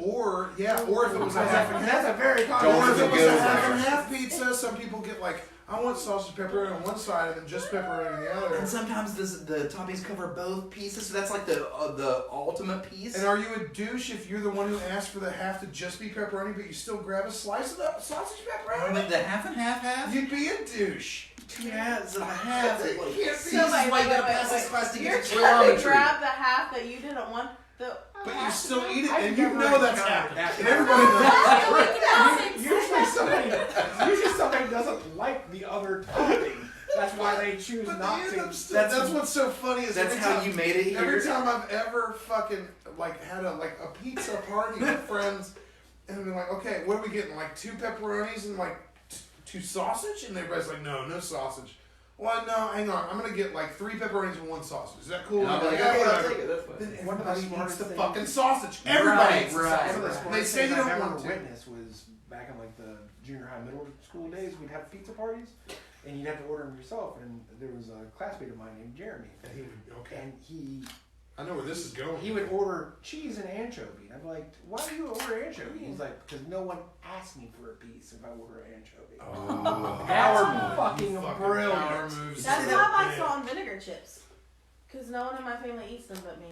pizza? or if it was a half and half. That's a very Or common. if it was Go a for half it. and half pizza, some people get like, I want sausage pepperoni on one side and then just pepperoni on the other. And sometimes the toppings cover both pieces, so that's like the ultimate piece. And are you a douche if you're the one who asked for the half to just be pepperoni, but you still grab a slice of the sausage pepperoni? The half and half? You'd be a douche. 2 halves of a half. You can't be So wait, why you gotta pass this class to You're get to trying to trigonometry. grab the half that you didn't want. but you still eat it, I've and you never know that's encountered happening. that. And everybody knows. Usually somebody doesn't like the other topping. That's why they choose But not they end to. up that's what's so funny is That's every how time, you made it here. Every time I've ever fucking like had a pizza party with friends, and they're like, okay, what are we getting? Like 2 pepperonis and like 2 sausage, and everybody's like, no sausage. Well, no, hang on, I'm gonna get like 3 pepperonis and 1 sausage. Is that cool? And I'm like, yeah, okay, I'll whatever. take it. That's fine. Then One of the everybody eats smartest the things- fucking sausage. Everybody eats the Right, sausage. One of the right. They smartest say you things don't I've want ever to. witnessed was back in like the junior high, middle school days. We'd have pizza parties, and you'd have to order them yourself. And there was a classmate of mine named Jeremy, And he would, okay, and I know where this is going. he would order cheese and anchovy. And I'm like, why do you order anchovy? He's like, because no one asked me for a piece if I order anchovy. Oh, Power fucking fucking brilliant. power moves. That's Yeah. why I buy salt and vinegar chips. Because no one in my family eats them but me.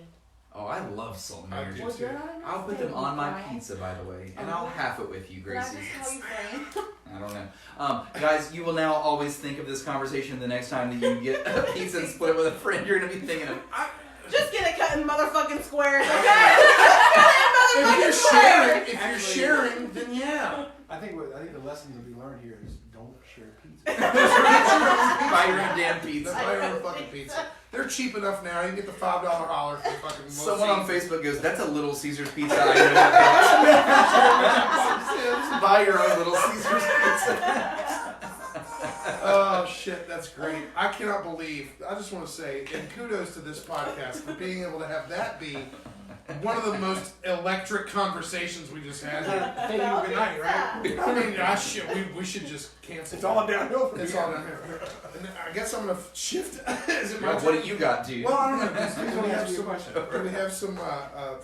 Oh, I love salt and I vinegar do chips. too. you're not in my I'll put them family, on my Brian. pizza, by the way, and I'll half it with you, Did I Gracie. just call you friend? I don't know. Guys, you will now always think of this conversation the next time that you get a pizza and split it with a friend. You're going to be thinking of, Just get it cut in motherfucking squares, okay? If you're sharing, then yeah. I think the lesson to be learned here is don't share pizza. buy your own damn That's pizza. why you're a fucking pizza. They're cheap enough now. You can get the $5 holler for fucking most Someone on seats. Facebook goes, that's a Little Caesars pizza. I know. Buy your own Little Caesars pizza. Oh shit, that's great. I cannot believe. I just want to say, and kudos to this podcast for being able to have that be one of the most electric conversations we just had here. Thank you, good night, right? I mean, we should just cancel. It's all downhill from It's here. all down here. And I guess I'm gonna shift. Is it my Well, turn? what do you got, dude? Well, I don't know. Please Do don't we have ask me a some? question. Do we have some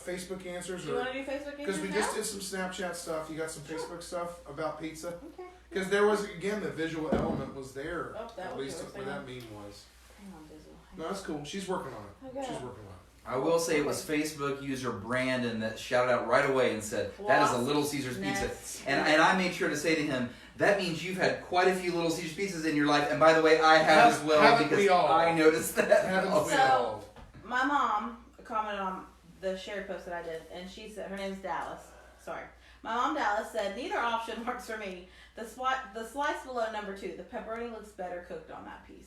Facebook answers? Do you want to do Facebook Because we answers just now? did some Snapchat stuff. You got some Facebook stuff about pizza? Okay. Because there was again the visual element was there. Oh, that at was least yours. where Hang that on. meme was. Hang on, Dizzle. No, that's cool. She's working on it. Okay. She's working on it. I will say it was Facebook user Brandon that shouted out right away and said, that is a Little Caesars pizza. Next. And I made sure to say to him, that means you've had quite a few Little Caesars pizzas in your life. And by the way, I have as well Haven't because we all? I noticed that. Haven't also. we So- all? My mom commented on the shared post that I did, and she said, her name's Dallas. Sorry. My mom, Dallas, said, neither option works for me. The slice below number 2, the pepperoni looks better cooked on that piece.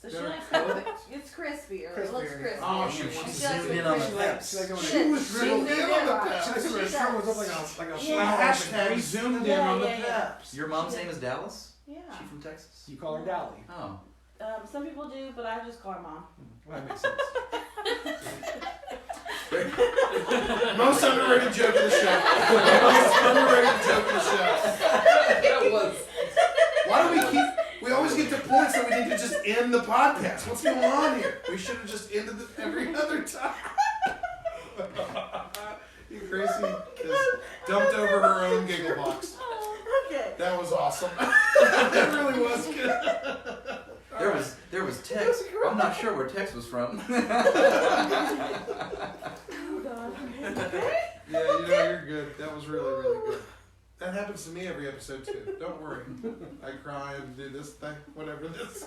So she Better likes cooked? it's crispier. It looks Crispier. crispy. Oh, Damn, she she's does zoomed in look on the crispy. peps. She likes She was She drilled did in it on the right. peps. She likes when her She string does. was up like a Yeah. Hashtag zoomed in on the Yeah. peps. Your mom's name is Dallas? Yeah. She from Texas? You call her Dally. Oh. Some people do, but I just call her mom. Well, that makes sense. Most underrated joke of the show. Most underrated joke of the show. That was. Why do we keep? We always get to points that we need to just end the podcast. What's going on here? We should have just ended it every other time. Gracie just dumped over her own giggle box. Okay. That was awesome. That really was good. There was Tex. I'm not sure where Tex was from. Oh, God. Yeah, you know, you're good. That was really, really good. That happens to me every episode too. Don't worry. I cry and do this thing, whatever this.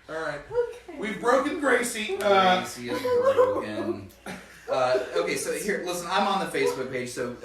All right, we've broken Gracie. Gracie is broken. Okay, so here, listen, I'm on the Facebook page. So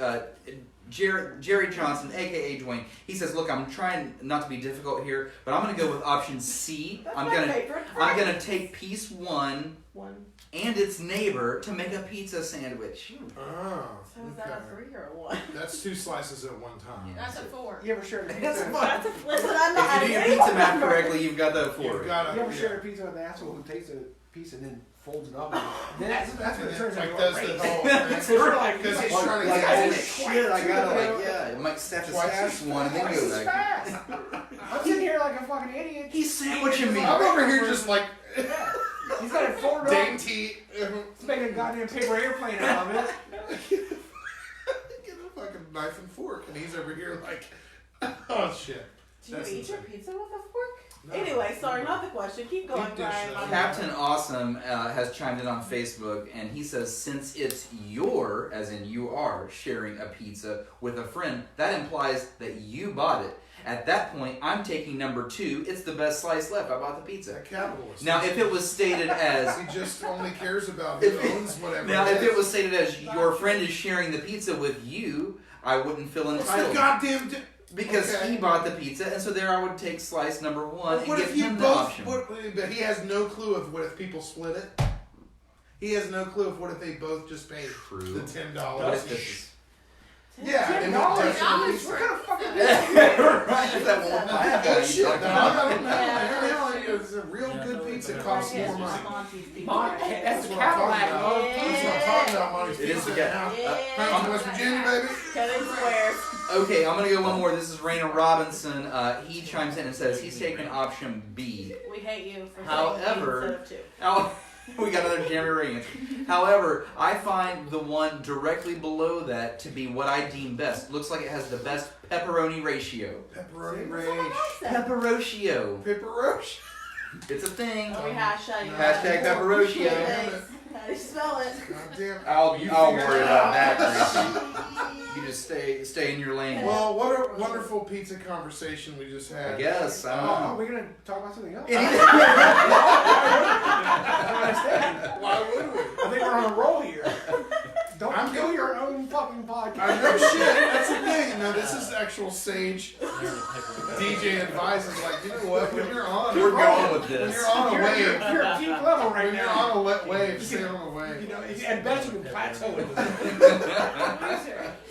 Jerry Johnson, aka Dwayne, he says, "Look, I'm trying not to be difficult here, but I'm going to go with option C. That's I'm my gonna favorite. I'm gonna take piece 1 One. and its neighbor to make a pizza sandwich." Oh, So is that a okay. 3 or a 1? That's 2 slices at one time. Yeah. That's a 4. You ever shared a That's pizza? fun. Listen, I'm not If you do your adding pizza any math more. correctly, you've got that 4. You've got You ever to. shared a pizza with an asshole who takes a piece and then folds it up? And then that's when it turns Like into does a the race. whole Because thing. you're like, Because he's like, trying to Like, get I it. didn't shit, I gotta, like, yeah, Mike Steph Twice has as one, and then twice go as back. fast. I'm sitting here like a fucking idiot. He's sandwiching me. I'm over here just like He's got it folded up. dainty. He's making a goddamn paper airplane out of it. Get a fucking knife and fork, and he's over here like, oh shit. Do you That's eat your insane. pizza with a fork? No. Anyway, sorry, not the question. Keep going, Deep dish, Brian. though. My bad. Captain Awesome has chimed in on Facebook, and he says, since it's your, as in you are, sharing a pizza with a friend, that implies that you bought it. At that point, I'm taking number 2. It's the best slice left. I bought the pizza. A capitalist. Now, if it was stated as he just only cares about who owns whatever. now, if is. it was stated as your friend is sharing the pizza with you, I wouldn't feel What's the entitled goddamn because okay. he bought the pizza, and so there I would take slice number 1 and What give if you him the both? option. But he has no clue of what if people split it. He has no clue of what if they both just paid True. the $10. What if this Yeah, they $10? would definitely. What kind of fucking right? That won't That's buy good shit. No, I don't know. Yeah. It's a real good pizza costs more money. That's the what I'm talking Cadillac. about. That's what I'm talking about, Monty's It is Pizza. the Now, Yeah. Huntington, West Virginia, baby. Cutting squares. Okay, I'm gonna go one more. This is Raina Robinson. He chimes in and says he's taking option B. We hate you for However- saying instead of 2. Now, we got another Jeremy Reagan. However, I find the one directly below that to be what I deem best. Looks like it has the best pepperoni ratio. Pepperoni range. Pepperotio. Pepperoni. It's a thing. Oh, we hashtag you. Hashtag pepperotio. Thanks. How do you spell it? Goddamn. I'll You worry figured it about out. that, Gracie. You just stay in your lane. Well, what a wonderful pizza conversation we just had. I guess. I don't Oh, are know. we gonna talk about something else? Why would we? I think we're on a roll here. Don't kill your own fucking podcast. I know shit. That's the thing. No, this is actual sage DJ advice. Is like, you know what? When you're on, We're going with when this. you're on a You're wave, at peak level right when you're now. on a wave, stay on a wave. You know, at best you can plateau it.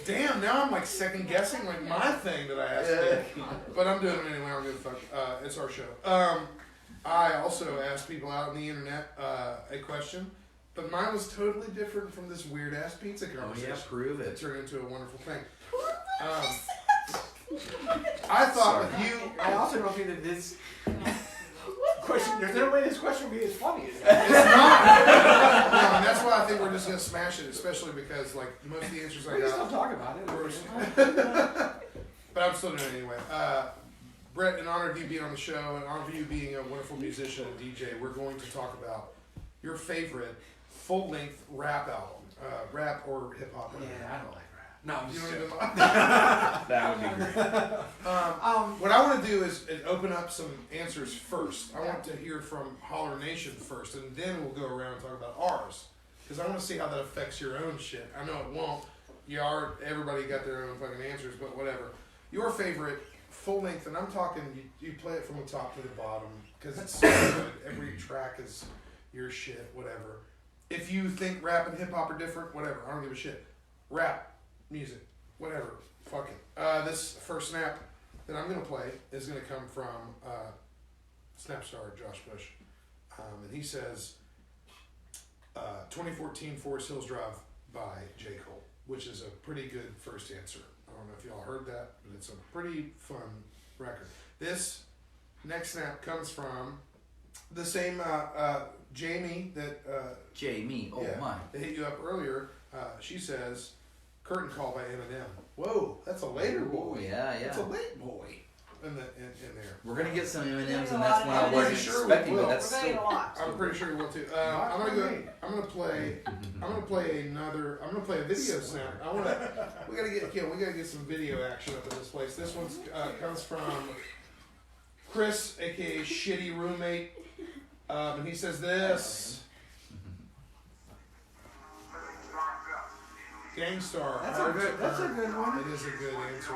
Damn, now I'm like second guessing like my thing that I asked to do. But I'm doing it anyway. I don't give a fuck. It's our show. I also asked people out on the internet a question, but mine was totally different from this weird ass pizza Oh conversation. yeah, prove It it. turned into a wonderful thing. I thought with you, I also don't think that this question, there's no way this question would be as funny as it's that. not. No, and that's why I think we're just gonna smash it, especially because like most of the answers I We can still got. talk about it. But I'm still doing it anyway. Brett, in honor of you being on the show, in honor of you being a wonderful musician and DJ, we're going to talk about your favorite full-length rap album, rap or hip hop. Yeah, I don't like rap. No, I'm You just don't kidding. even like. That would be great. What I want to do is open up some answers first. I want to hear from Holler Nation first, and then we'll go around and talk about ours. Because I want to see how that affects your own shit. I know it won't. Everybody got their own fucking answers, but whatever. Your favorite full length, and I'm talking, you play it from the top to the bottom, because it's so good. Every track is your shit, whatever. If you think rap and hip hop are different, whatever. I don't give a shit. Rap, music, whatever. Fuck it. This first snap that I'm going to play is going to come from Snap Star Josh Bush. And he says 2014 Forest Hills Drive by J. Cole, which is a pretty good first answer. I don't know if y'all heard that, but it's a pretty fun record. This next snap comes from the same Jamie that Jamie, oh yeah, my. they hit you up earlier. She says Curtain Call by Eminem. Whoa, that's a later boy. Oh yeah, That's a yeah. late boy in there. We're gonna get some M&Ms, Getting and a that's lot when of I wasn't M&Ms. Sure we expecting, will. but that's We're gonna get a still. lot. I'm pretty sure you will too. I'm gonna play a video snap. We gotta get some video action up in this place. This one comes from Chris, aka Shitty Roommate, and he says this. Gangstar. That's a good one. It is a good answer.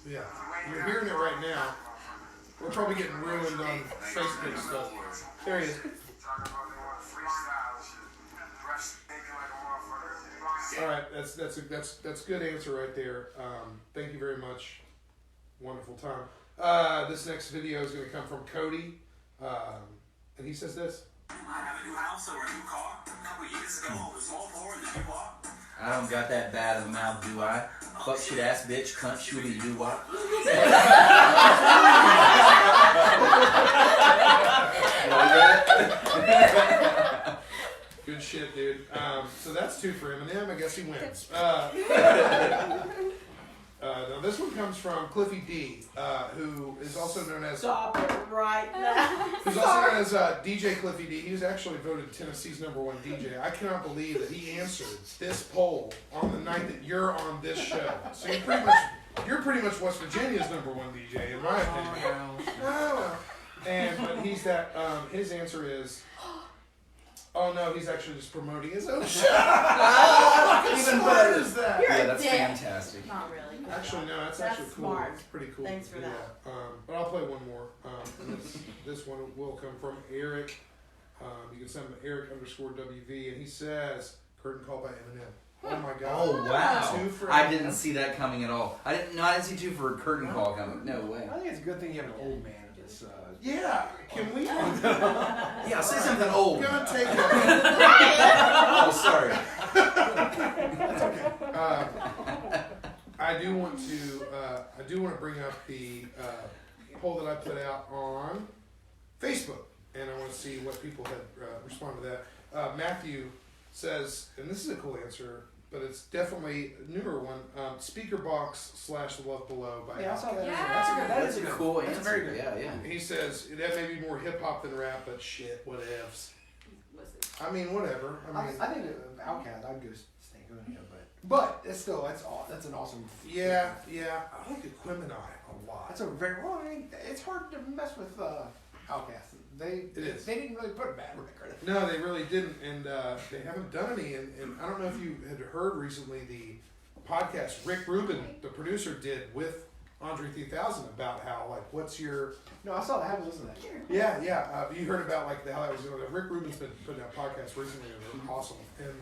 Yeah, you're hearing it right now. We're probably getting ruined on Facebook stuff. There he is. All right, that's a good answer right there. Thank you very much. Wonderful time. This next video is going to come from Cody, and he says this. I have a new house or a new car. A couple years ago, I was more poor than you are. I don't got that bad of a mouth, do I? Fuck shit ass bitch, cunt, shooby do what? Good shit, dude. So that's 2 for Eminem. I guess he wins. Don't This one comes from Cliffy D, who is also known as Stop it right now. who's also known as DJ Cliffy D. He was actually voted Tennessee's #1 DJ. I cannot believe that he answered this poll on the night that you're on this show. So you're pretty much West Virginia's #1 DJ, in my opinion. But he's that. His answer is. Oh no, he's actually just promoting his own show. Even better. Is that? You're Yeah, a that's dick. fantastic. Not really. Actually, no, that's That's actually cool. smart. It's pretty cool. Thanks for that. But I'll play one more. This one will come from Eric. You can send him to Eric_WV, and he says, "Curtain Call by Eminem." Oh my God! Oh wow! 2 for I Eminem. didn't see that coming at all. I didn't see 2 for a curtain call coming. No way. I think it's a good thing you have an old man at this. Yeah, can we? Yeah, say something old. Gonna take a. Oh, sorry. I do want to bring up the poll that I put out on Facebook, and I want to see what people had responded to that. Matthew says, and this is a cool answer, but it's definitely newer one. Speaker Box / The Love Below by Yeah, I saw that. Yeah. That's a That's a good. cool That's answer. very good. Yeah. He says that may be more hip hop than rap, but shit, whatevs. I mean, whatever. I mean, I think Outkast. I'd go Stankonia, but that's still that's an awesome. yeah. I like Equimini a lot. That's a very well. I mean, it's hard to mess with Outkast. It is. They didn't really put a bad record. No, they really didn't, and they haven't done any. And I don't know if you had heard recently the podcast Rick Rubin, the producer, did with Andre 3000 about how what's your No, I saw that. I haven't listened to that. yeah. You heard about how that was going. Rick Rubin's been putting out podcasts recently, and they're awesome. And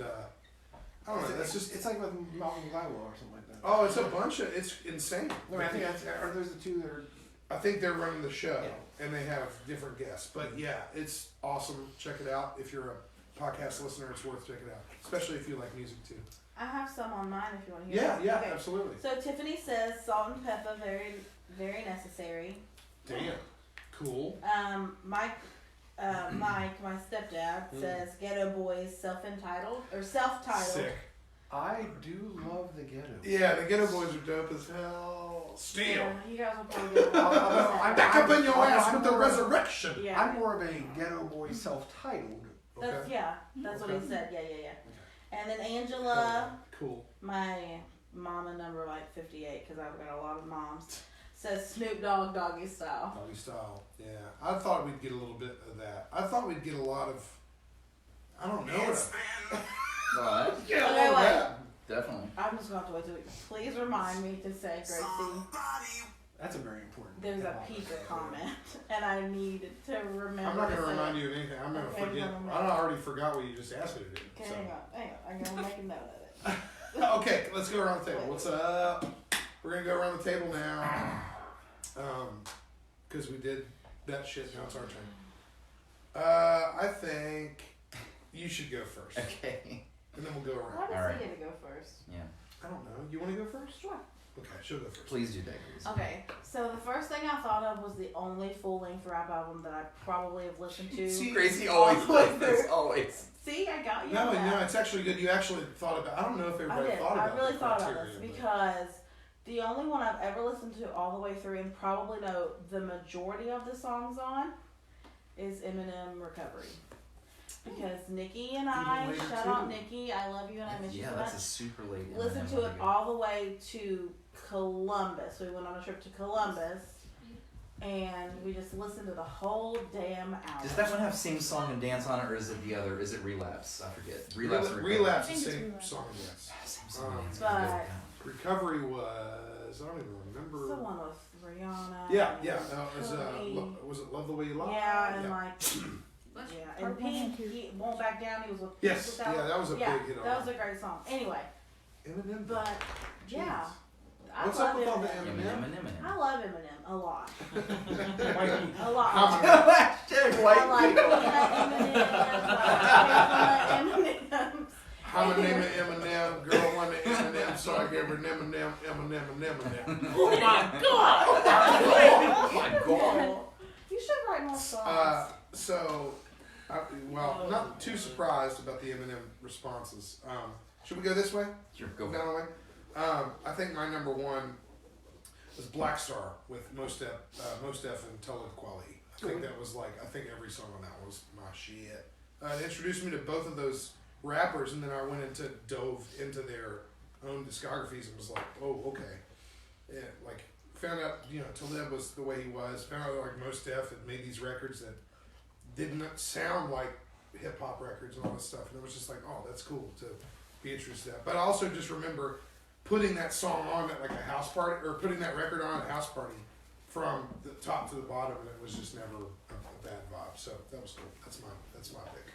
I don't know. That's just It's like with Malcolm Gladwell or something like that. oh, it's a bunch of it's insane. No, I think are those the two that are? I think they're running the show, Yeah. and they have different guests. But yeah, it's awesome. Check it out. If you're a podcast listener, it's worth checking out, especially if you like music too. I have some on mine if you want to hear. Yeah, them. yeah, Okay. absolutely. So Tiffany says salt and pepper very very necessary. Damn, cool. Mike, my stepdad says Ghetto Boys self-titled. Sick. I do love the Ghetto. Yeah, the Ghetto Boys are dope as hell. Steel. Yeah, you guys will probably get along. I'm Back up in your ass I'm with the more- resurrection. Yeah. I'm more of a Ghetto Boy self-titled. That's that's what Okay. he said. Yeah. And then Angela, Cool. my mama number 58, because I've got a lot of moms, says Snoop Dogg Doggy Style. Doggy style. Yeah, I thought we'd get a little bit of that. I thought we'd get a lot of. I don't know. Well, Yeah, Okay, all wait. that. definitely. I'm just going to have to wait 2 weeks. Please remind me to say, Gracie, That's a very important. there's a pizza comment, and I need to remember. I'm not to going to say remind it. you of anything. I'm going to Okay, forget. never mind. I already forgot what you just asked me to do. Okay, So. hang on. I'm going to make a note of it. Okay, let's go around the table. What's up? We're gonna go around the table now. Because we did that shit. Now it's our turn. I think you should go first, Okay. and then we'll go Why around. does Alright. he get to go first? Yeah. I don't know. You want to go first? Sure. Okay, she'll go first. Please do that, Grace. Okay, so the first thing I thought of was the only full-length rap album that I probably have listened to. See, Gracie always all the way does this. through. Always. See, I got you. No, on that. no, it's actually good. You actually thought about. I don't know if I everybody did. thought about. I really the thought about criteria, this but- because the only one I've ever listened to all the way through and probably know the majority of the songs on is Eminem Recovery. Because Nikki and I, later shout too. out Nikki, I love you and I miss you Yeah, so that's a much. super late. Listen Eminem to it one. all the way to Columbus. We went on a trip to Columbus and we just listened to the whole damn album. Does that one have same song and dance on it, or is it the other? Is it Relapse? I forget. Relapse. or Recovery? Relapse I the think it's same Relapse. song. Yes. Same song and dance. But- Yeah. Recovery was. I don't even remember. It's the one with Rihanna. Yeah, and yeah. It was, Chloe. was it Love the Way You Lie? Yeah, and like, Let's yeah, part and one Pink, and two. he won't back down. He was with Yes, without- yeah, that was a yeah, big hit on that was it. a great song. Anyway, Eminem. but yeah, I What's love up with all the Eminem. Eminem? I love Eminem a lot, White a lot. Hashtag I white like people. Eminem. I'm a name of Eminem, girl want the Eminem, so I gave her Eminem. Oh my god! Oh my god. You should write more songs. So, not too surprised about the Eminem responses. Should we go this way? Sure, go. Down the way? I think my number one was Black Star with Most Def and Talib Kweli. I think that was like, I think every song on that was my shit. It introduced me to both of those rappers, and then I went into dove into their own discographies and was like, oh, okay. Yeah, like found out, you know, Talib was the way he was. Found out like Most Def had made these records that didn't sound like hip hop records and all this stuff, and it was just like, oh, that's cool to be introduced to that. But I also just remember putting that song on at like a house party, or putting that record on at a house party from the top to the bottom, and it was just never a bad vibe. So that was cool. That's my pick.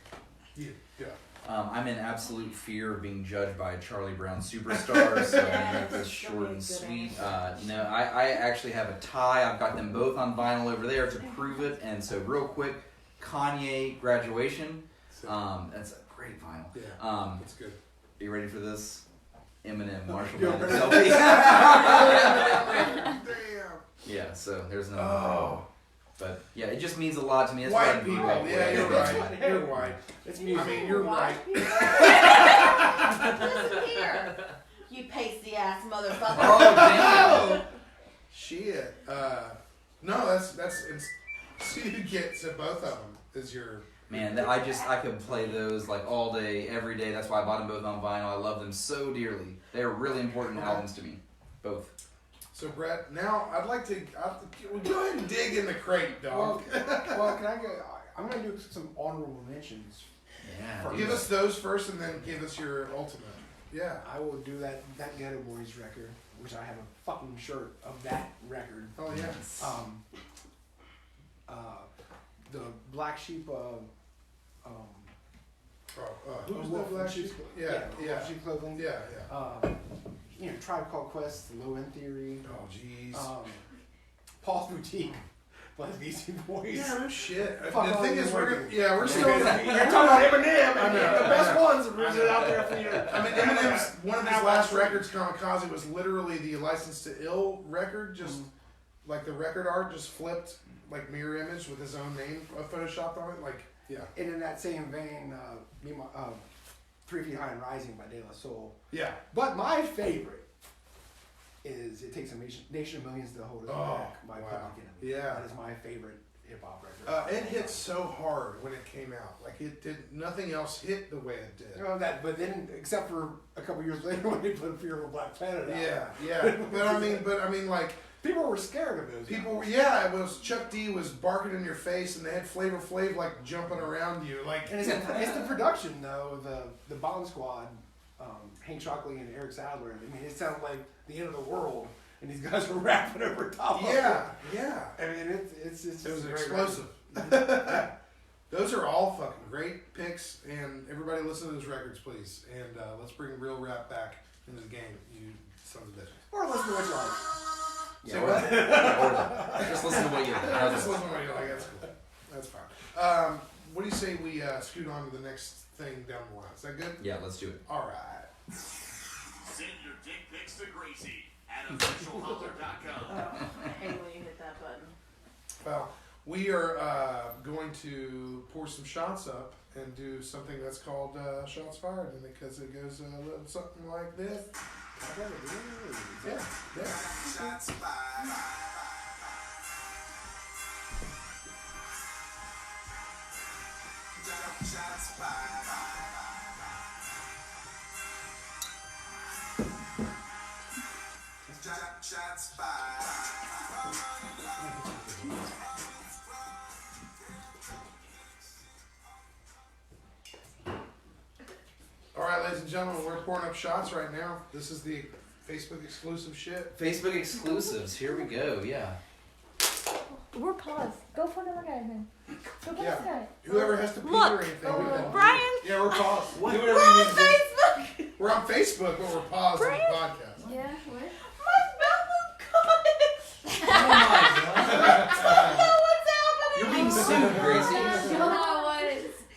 Yeah. I'm in absolute fear of being judged by a Charlie Brown superstar, so I'm gonna make this short and sweet. No, I actually have a tie. I've got them both on vinyl over there to prove it. And so real quick, Kanye Graduation. That's a great vinyl. Yeah, that's good. Are you ready for this? Eminem, Marshall Yo, Mathers Damn. LP. Damn. Yeah, so there's another Oh. vinyl. But yeah, it just means a lot to me. That's White what I grew people. up with. Yeah, you're right. You're white. It's music. I mean, you're right. Listen here, you pasty ass motherfucker. Oh damn! Shit. No, that's so you get to both of them is your. Man, I could play those like all day, every day. That's why I bought them both on vinyl. I love them so dearly. They are really important albums to me, both. So Brett, now I'd like to go ahead and dig in the crate, dog. Well, can I go? I'm gonna do some honorable mentions. Yeah. Give us those first, and then give us your ultimate. Yeah. I will do that Ghetto Boys record, which I have a fucking shirt of that record. Oh yeah. The Black Sheep. Who's the Black Sheep? Yeah. Black Sheep Clothing. Yeah. You know, Tribe Called Quest, Low End Theory. Oh jeez. Paul's Boutique by the Beastie Boys. Yeah, no shit. Fuck The all thing you is, working. we're still. You're talking about Eminem. I know. The best ones are out there for you. I mean, Eminem's one of his last records, Kamikaze, was literally the License to Ill record. Just like the record art, just flipped like mirror image with his own name photoshopped on it. Like, yeah. And in that same vein, 3 Feet High and Rising by De La Soul. Yeah. But my favorite is It Takes a Nation of Millions to Hold Us Back by Public Enemy. Yeah. That is my favorite hip-hop record. It hit so hard when it came out. Like, it did, nothing else hit the way it did. But then, except for a couple years later when they put Fear of a Black Planet out. Yeah. But I mean, like, people were scared of those. It was Chuck D was barking in your face, and they had Flavor Flav like jumping around you, like. And it's the production though. The Bomb Squad, Hank Shockley and Eric Sadler. I mean, it sounded like the end of the world, and these guys were rapping over top of it. Yeah. I mean, it was explosive. Those are all fucking great picks, and everybody listen to those records, please. And let's bring real rap back into the game, you sons of bitches. Or listen to what you like. Say what? Just listen to what you Just listen to what you like. That's cool. That's fine. What do you say we scoot on to the next thing down the line? Is that good? Yeah, let's do it. All right. Send your dick pics to Gracie at officialholler.com. Oh, I hate when you hit that button. Well, we are going to pour some shots up and do something that's called Shots Fired, and because it goes a little something like this. Yeah. Shots fired. Shots fired. Shots fired. All right, ladies and gentlemen, we're pouring up shots right now. This is the Facebook exclusive shit. Facebook exclusives. Here we go. Yeah. We're paused. Go for another guy then. Go get this guy. Whoever has to pee Look, or anything. we can- Brian. Yeah, we're paused. What? Do whatever you need to do. We're on Facebook, but we're paused on the Brian? podcast. Yeah, what? You're being sued, Gracie.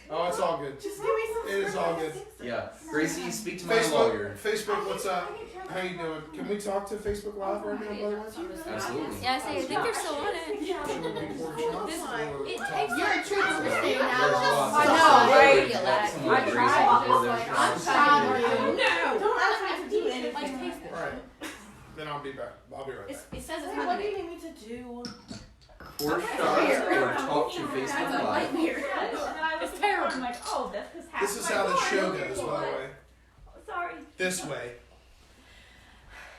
Oh, it's all good. Just give me some. It is all good. Yeah. Gracie, speak to my Facebook, lawyer. Facebook, what's up? How you doing? Can we talk to Facebook Live right now, by the way? Absolutely. Yeah, I think they're still on it. Should we pour shots This or it talk? takes You're a trooper for staying There's out. lots I of know, stuff. right? I I tried. tried. I'm proud of you. No, don't ask me to do anything. Like taste it. Right. Then I'll be back. I'll be right back. It says it's Hey, not what do me. you need me to do? Pour shots or talk to Facebook Live. And I was terrible. I'm like, oh, that's just half This is my how the door. show goes, by the way. Sorry. This way.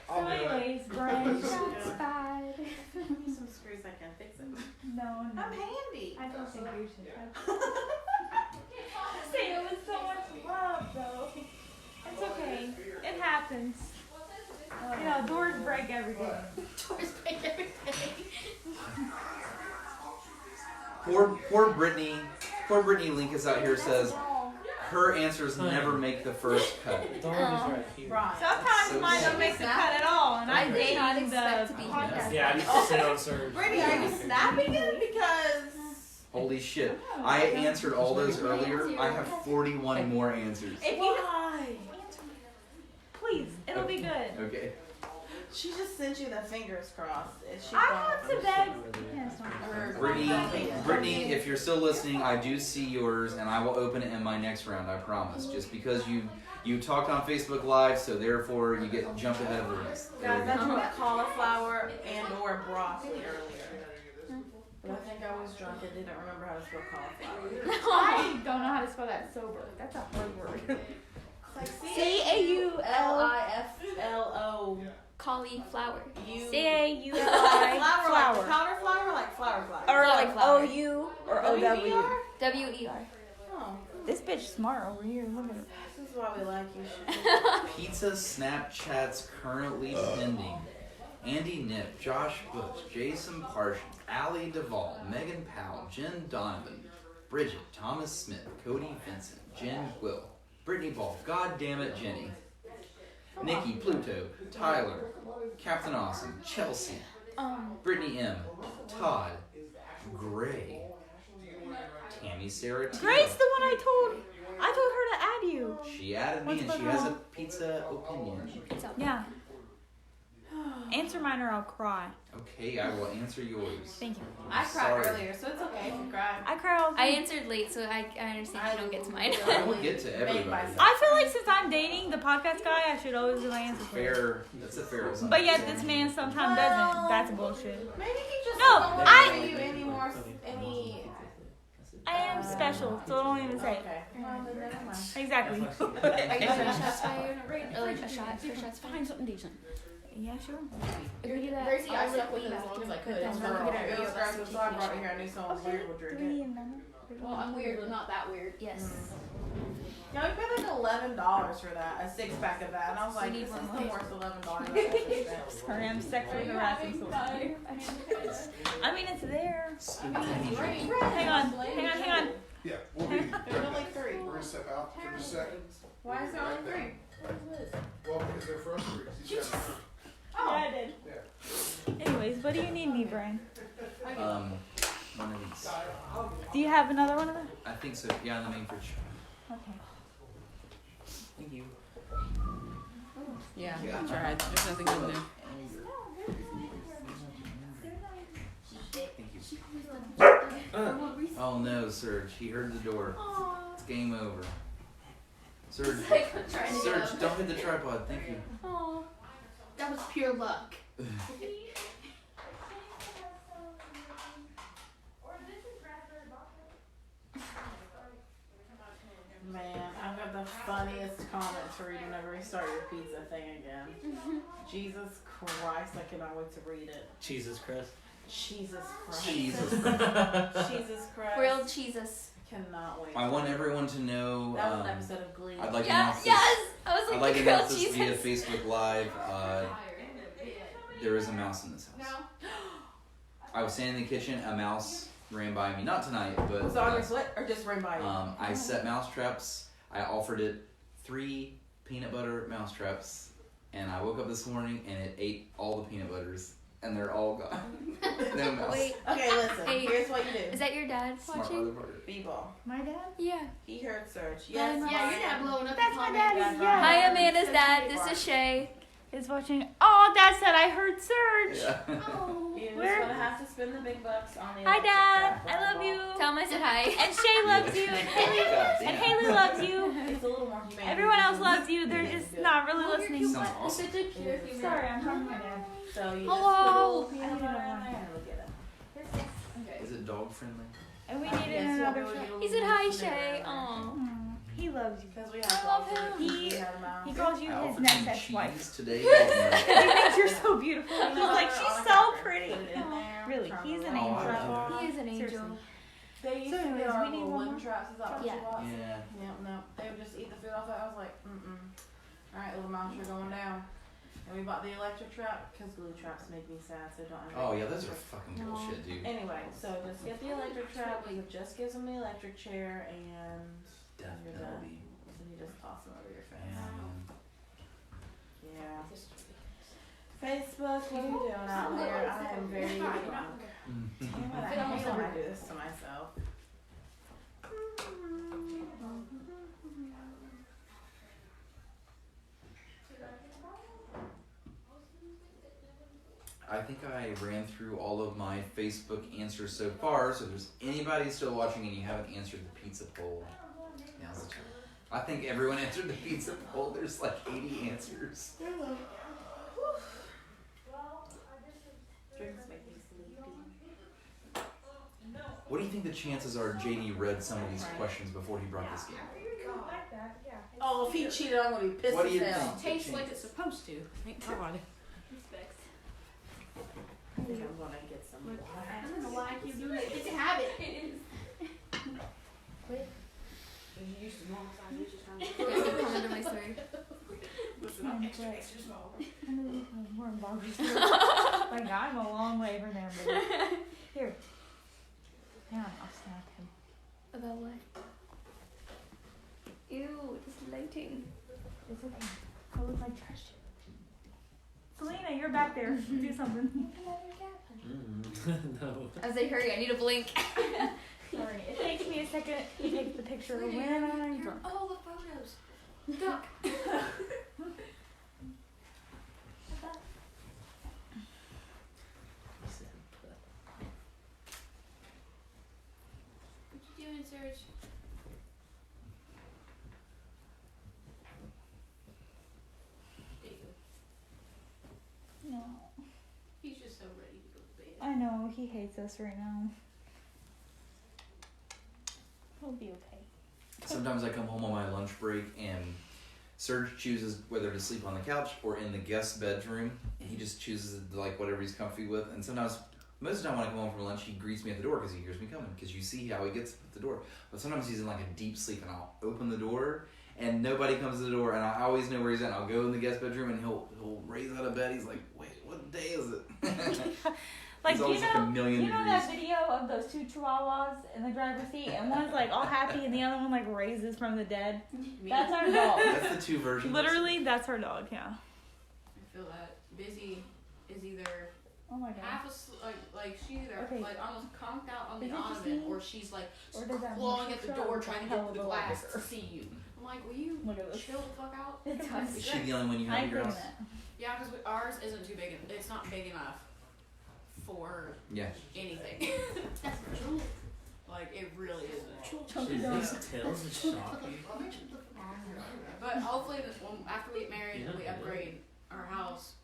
So I'll do it. anyways, Brian. That's bad. Give me some screws, I can fix it. No. I'm handy. I don't think you should. Say it with so much love, though. It's okay. It happens. You know, doors break every day. Poor Brittany. Poor Brittany Linkus out here says her answers never make the first cut. right here. Right. Sometimes So mine sad. don't make the cut at all, and I'm did not dating the expect to be here. podcast. Yeah, I need to sit on Surge. Brittany, are you snapping it? Because Holy shit. I answered all those earlier. I have 41 more answers. If you why? please, it'll be good. Okay. She just sent you the fingers crossed. Is she I want to beg. Brittany, if you're still listening, I do see yours, and I will open it in my next round. I promise. Just because you talked on Facebook Live, so therefore you get jumped ahead of the rest. There we Guys, I go. drew a cauliflower and or broccoli earlier. But I think I was drunk and didn't remember how to spell cauliflower. I don't know how to spell that sober. That's a hard word. C-A-U-L-I-F-L-O. L-O. Cauliflower. C-A-U-L-I Flower like flower. powder flower, like flower flower. Or like Flower. O-U or O-W. W-E-R. Oh, This bitch smart over here. Look at her. this is why we like you. Pizza Snapchats currently pending. Andy Nip, Josh Bush, Jason Parsons, Allie Duvall, Megan Powell, Jen Donovan, Bridget, Thomas Smith, Cody Vincent, Jen Quill, Brittany Ball, God damn it, Jenny, Nikki, Pluto, Tyler, Captain Awesome, Chelsea, Brittany M, Todd, Gray, Tammy Sarah T. Grace, the one I told her to add you. She added me and she has a pizza opinion. Yeah. Answer mine or I'll cry. Okay, I will answer yours. Thank you. I cried Sorry. earlier, so it's okay if you cry. I cry all the I time. answered late, so I understand you don't get to mine. I will get to everybody. I feel like since I'm dating the podcast guy, I should always do my answer first. Fair. That's a fair assumption. But yet this man sometimes doesn't. That's bullshit. Maybe he just No, doesn't want I- to give you any more, any. I am special, so don't even say it. Okay. Well, then never mind. Exactly. Are you having shots fired? Or like a shot? Three shots fired? Find something decent. Yeah, sure. If we do that, Gracie, I I'll stuck look with it as back long and as I put could. that It was down. girl. Look at It our was videos. gross, so I brought it here. I knew someone weird would drink it. Well, I'm weird, but not that weird. Yes. Yeah, we paid like $11 for that, a 6-pack of that, and I was like, need this one is more. the worst $11. Sorry, I'm sexually harassing someone. I mean, it's there. Hang on. Yeah, we'll be. There's only 3. We're gonna step out for just a second. Why is there only 3? Well, because they're for us three. You said- Yeah, I did. Yeah. Anyways, what do you need me, Brian? One of these. Do you have another one of them? I think so. Yeah, in the main fridge. Okay. Thank you. Yeah, I tried. There's nothing good new. Thank you. Oh no, Serge. He heard the door. It's game over. Serge, Serge, don't hit the tripod. Thank you. Oh, that was pure luck. Man, I've got the funniest comment to read whenever we start your pizza thing again. Jesus Christ, I cannot wait to read it. Jesus Christ. Jesus Christ. Jesus. Jesus Christ. Grilled cheeses. Cannot wait. I want everyone to know. That was an episode of Glee. I'd like to Yeah, announce this. yes! I was I'd like, like the to grilled announce this via cheeses. Facebook Live. There is a mouse in this house. I was standing in the kitchen. A mouse ran by me. Not tonight, but Was it on your foot or just ran by you? I set mouse traps. I offered it 3 peanut butter mouse traps, and I woke up this morning and it ate all the peanut butters, and they're all gone. No mouse. Wait, Okay, listen. Hey, here's what you do. is that your dad Smart watching? motherfucker. B-ball. My dad? Yeah. He heard Serge. Yeah, Yes. Yeah, your dad blowing up. That's the my comment. daddy. That's Yeah. right. Hi, Amanda's dad. This is Shay. Is watching. Oh, Dad said I heard Serge. Yeah. Oh. You're just Where? gonna have to spend the big bucks on the Hi, electric Dad. trap, I love volleyball. you. Tell my I said hi. And Shay loves you. And Haley loves you. It's a little more humane. Everyone else loves you. They're just not really listening. Sounds awesome. Sorry, I'm talking to my dad. So you Hello. just put a peanut butter in there and look at it. Is it dog friendly? And we needed Yes, another what shot. we'll He do said is hi, put it Shay. in there. Aw. He loves you. Because we I have love dogs him. that He- we have them out. He calls you I his offered next some ex-wife. cheese today. He thinks you're so beautiful. He's Peanut like, butter she's on a so cracker. pretty. Put it in there, Really, turn he's it an on. angel. He is an angel. Seriously. They used So to be anyways, our we need little one wooden more. traps. Is that what Yeah. you bought? Yeah. Yeah, no. They would just eat the food off it. I was like, Alright, little mouse, you're going down. And we bought the electric trap because glue traps make me sad, so don't ever Oh get yeah, those them. are fucking bullshit, dude. Anyway, so just get the electric trap, it just gives them the electric chair, and Death you're done. penalty. Then you just toss them over your face. Yeah. Yeah. Facebook, what are you doing out there? I am very drunk. Damn it, I hate when I do this to myself. I think I ran through all of my Facebook answers so far, so if there's anybody still watching and you haven't answered the pizza poll, now's the time. I think everyone answered the pizza poll. There's like 80 answers. Drinks make me sleepy. What do you think the chances are JD read some of these questions before he brought this game? Oh, if he cheated, I'm gonna be pissed What do as you hell. think? Tastes like it's supposed to. Thank God. I think I'm gonna get some water. I don't know why I keep doing it. It's a habit. It is. You used to normal size, you just trying to You guys keep coming to my story. listen up. Extra small. More embarrassed. Like, I'm a long way from there, baby. Here. Hang on, I'll snack him. About what? Ew, it's lighting. It's okay. I look like trash. Selena, you're back there. Do something. No. As they hurry, I need a blink. Sorry. It takes me a second to take the picture of when I'm drunk. Oh, the photos. Duck. What you doing, Serge? There you go. No. He's just so ready to go to bed. I know, he hates us right now. He'll be okay. Sometimes I come home on my lunch break and Serge chooses whether to sleep on the couch or in the guest bedroom. He just chooses like whatever he's comfy with. And sometimes, most of the time when I come home from lunch, he greets me at the door because he hears me coming. Because you see how he gets at the door. But sometimes he's in like a deep sleep and I'll open the door and nobody comes to the door and I always know where he's at. And I'll go in the guest bedroom and he'll raise out of bed. He's like, wait, what day is it? Like, He's you always like a million know degrees. that video of those two chihuahuas in the driver's seat, and one's like all happy, and the other one like raises from the dead. That's our dog. That's the two versions. Literally, that's our dog. Yeah. I feel that Busy is either Oh my god. half like she's either Okay. like almost conked out on Is the it just ottoman, me? or she's like Or does that clawing muscle at the show door or trying to hell get of through a the lot glass bigger? to see you. I'm like, will you Look at this. chill the fuck out? It does. Is she the only one you I have at your claim house? that. Yeah, because ours isn't too big. It's not big enough for Yeah. anything. Like it really isn't. Chunky These dog. tails that shock you. But hopefully, after we get married and we Yeah. upgrade our house,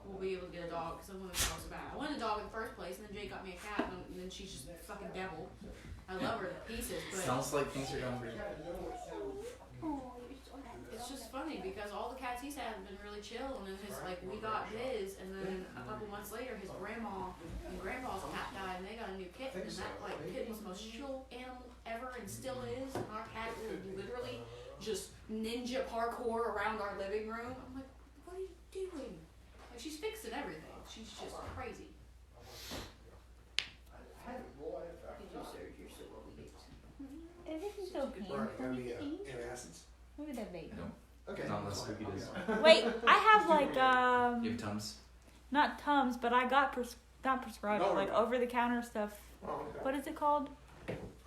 we'll be able to get a dog. Because I wanted a dog so bad. I wanted a dog in the first place, and then Jake got me a cat, and then she's just a fucking devil. I love her to pieces, but Sounds like things are going pretty it's just funny because all the cats he's had have been really chill, and then we got his, and then a couple months later, his grandma and grandpa's cat died, and they got a new kitten, and that kitten was the most chill animal ever, and still is. And our cat will literally just ninja parkour around our living room. I'm like, what are you doing? Like she's fixing everything. She's just crazy. Isn't he so cute? Gonna be antacids. Look at that baby. Okay. Not unless Spooky does. Wait, I have like You have Tums? not Tums, but I got not prescribed, No, but like no. over the counter stuff. Oh, okay. What is it called?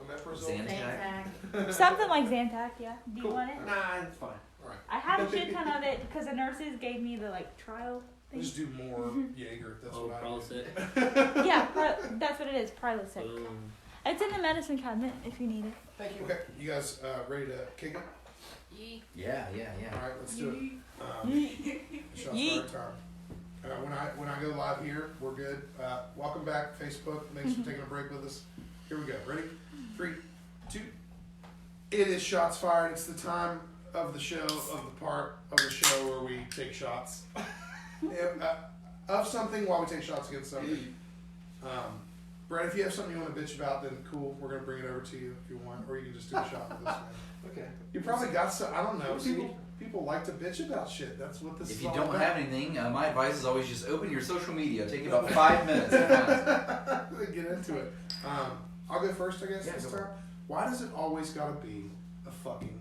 Omeprazole. Zantac. Something like Zantac, yeah. Do you Cool. want it? Nah, it's fine. I have a shit ton of it because the nurses gave me the like trial thing. Just do more Jaeger. That's Oh, what I do. Prilosec. Yeah, that's what it is, Prilosec. Boom. It's in the medicine cabinet if you need it. Thank you. Okay, you guys ready to kick it? Yeah. All right, let's do it. Shots fired time. When I go live here, we're good. Welcome back, Facebook. Thanks for taking a break with us. Here we go. Ready? 3, 2. It is shots fired. It's the time of the show, of the part of the show where we take shots of something while we take shots against something. Brett, if you have something you want to bitch about, then cool. We're gonna bring it over to you if you want, or you can just do a shot with this one. Okay. You probably got some. I don't know. People like to bitch about shit. That's what this is If you all don't about. have anything, my advice is always just open your social media. Take about 5 minutes. Get into it. I'll go first, I guess, Yeah, this go for time. Why does it always gotta be a fucking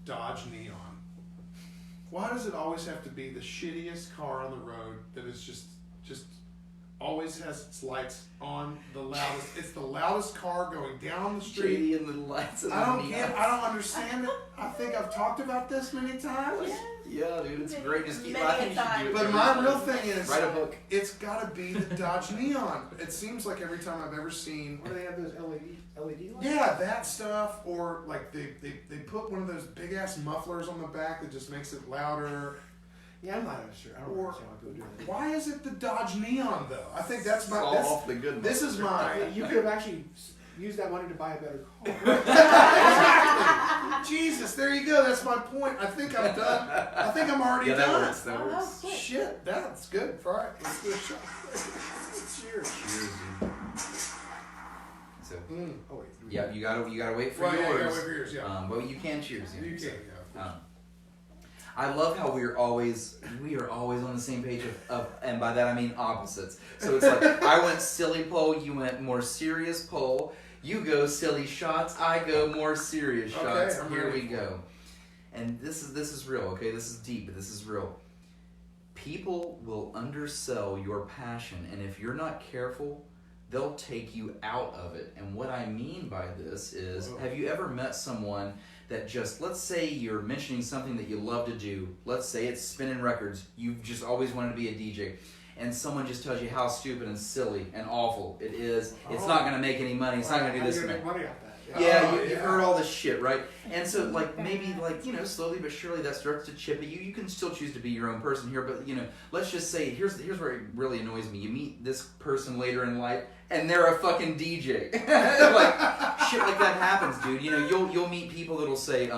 Dodge Neon? Why does it always have to be the shittiest car on the road that is just always has its lights on the loudest? It's the loudest car going down the street. Shady and the lights and I don't the get. neons. I don't understand it. I think I've talked about this many times. Yeah, dude, it's great. Just keep. Many I think you should do it. But my real thing is, write a book. it's got to be the Dodge Neon. It seems like every time I've ever seen. What do they have those LED lights? Yeah, that stuff, or like they put one of those big ass mufflers on the back that just makes it louder. Yeah, I'm not sure. I don't Or- understand why people do that. Why is it the Dodge Neon though? I think that's my. All This, off the good. this is my. You could have actually used that money to buy a better car. Jesus, there you go. That's my point. I think I'm done. I think I'm already Yeah, that done. works. That works. Shit, that's good. All right, let's do a shot. Cheers. Cheers, dude. So, Oh wait. yeah, you gotta wait for Well, yeah, you yours. gotta wait for yours, yeah. But you can cheers. You So, can, yeah. I love how we are always on the same page of and by that I mean opposites. So it's like I went silly pole, you went more serious pole. You go silly shots, I go more serious Okay, shots. I'm Here ready. we go. And this is real, okay? This is deep, but this is real. People will undersell your passion, and if you're not careful, they'll take you out of it. And what I mean by this is, Whoa. have you ever met someone that just, let's say you're mentioning something that you love to do. Let's say it's spinning records. You've just always wanted to be a DJ. And someone just tells you how stupid and silly and awful it is. It's not going to make any money. It's not going to do this. How and you that. gonna make money off that? Yeah, Oh, you've yeah. heard all this shit, right? And so, like, maybe, like, you know, slowly but surely that starts to chip at you. You can still choose to be your own person here, but, you know, let's just say, here's where it really annoys me. You meet this person later in life, and they're a fucking DJ. Like, shit like that happens, dude. You know, you'll meet people that'll say,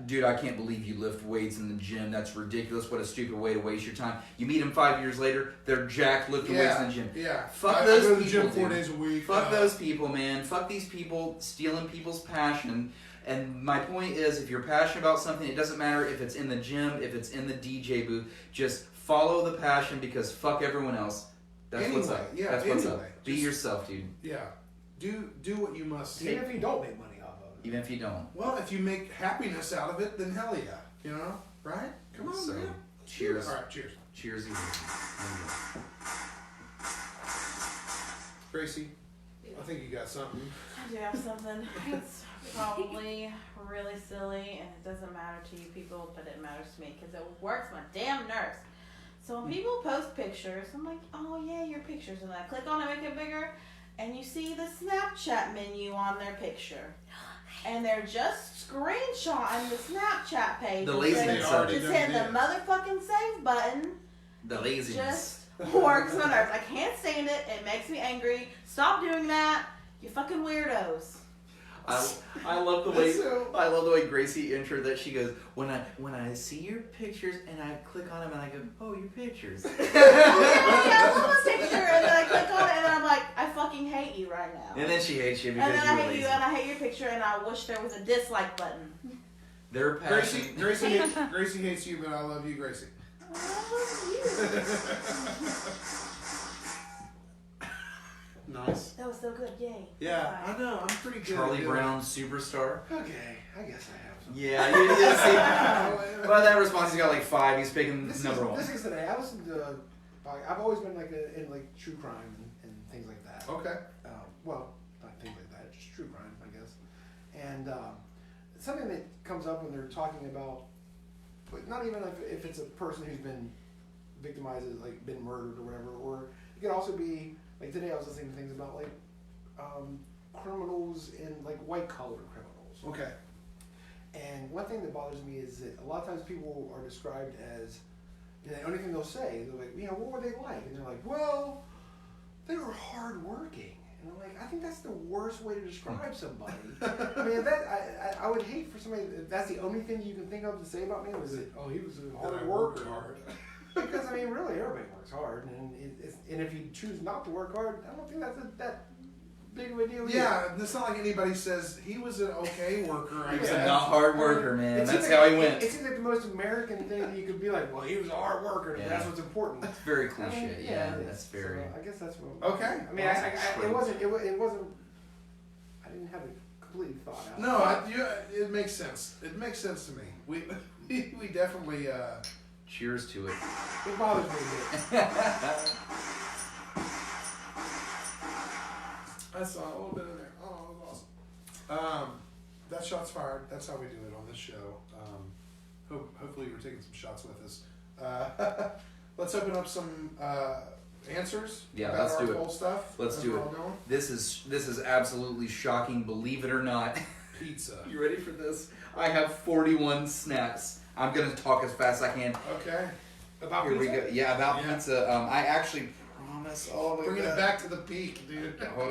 dude, I can't believe you lift weights in the gym. That's ridiculous. What a stupid way to waste your time. You meet them 5 years later, they're jacked, lifting weights in the gym. Yeah. Fuck I those go to the people, gym 4 dude. days a week. Fuck those people, man. Fuck these people stealing people's passion. And my point is, if you're passionate about something, it doesn't matter if it's in the gym, if it's in the DJ booth. Just follow the passion because fuck everyone else. That's what's Anyway, up. yeah, That's what's anyway, up. Be just- yourself, dude. Yeah. Do what you must. Even if you don't make money off of it. Even if you don't. Well, if you make happiness out of it, then hell yeah. You know, right? Come on, So, man. cheers. All right, cheers. Cheers, you. Gracie, I think you got something. I do have something. It's probably really silly, and it doesn't matter to you people, but it matters to me because it works my damn nerves. So when people post pictures, I'm like, oh yeah, your pictures, and I click on it, make it bigger, and you see the Snapchat menu on their picture, and they're just screenshotting the Snapchat page. The instead laziness of of it. just hitting the motherfucking save button. The laziness. Just works my nerves. I can't stand it. It makes me angry. Stop doing that. You fucking weirdos. I love the way So- I love the way Gracie entered that. She goes, when I see your pictures and I click on them and I go, oh, your pictures. I love a picture, and then I click on it, and then I'm like, I fucking hate you right now. And then she hates you And because then you're I hate lazy. you, and I hate your picture, and I wish there was a dislike button. Their passion. Gracie hates you, but I love you, Gracie. I love you. Nice. That was so good. Yay. Yeah, Bye. I know. I'm pretty good. Charlie at doing Brown superstar. Okay, I guess I have something. Yeah, you see. By that response, he's got like 5. He's picking number 1. This is today. I listened to. I've always been like in like true crime and things like that. Okay. Well, not things like that. Just true crime, I guess. And it's something that comes up when they're talking about, but not even if it's a person who's been victimized, like been murdered or whatever, or it could also be like today I was listening to things about like criminals and like white collar criminals. Okay. And one thing that bothers me is that a lot of times people are described as, you know, the only thing they'll say, they're like, you know, what were they like? And they're like, well, they were hardworking. And I'm like, I think that's the worst way to describe somebody. I mean, I would hate for somebody, if that's the only thing you can think of to say about me, was that, oh, he was a hard worker. Because, I mean, really, everybody works hard. And if you choose not to work hard, I don't think that's that big of a deal. Yeah, it's not like anybody says he was an okay worker. I He was guess. a not hard worker, man. It That's seems how like, he went. It seems like the most American thing that you could be like, well, he was a hard worker, and Yeah. that's what's important. That's very cliche. I mean, yeah, it is. that's very. So I guess that's what. Okay. I mean, it wasn't. I didn't have it completely thought out. No, it makes sense. It makes sense to me. We definitely. Cheers to it. It bothers me a bit. I saw a little bit in there. Oh, that was awesome. That shot's fired. That's how we do it on this show. Hopefully you're taking some shots with us. Let's open up some answers. Yeah, about let's our do it. poll stuff. Let's as do we're it. all going. This is absolutely shocking. Believe it or not. Pizza. You ready for this? I have 41 snaps. I'm gonna talk as fast as I can. Okay. About Here pizza? we go. Yeah, about Yeah. pizza. I actually promise. Oh, look Bringing at it that. back to the peak, dude. Hold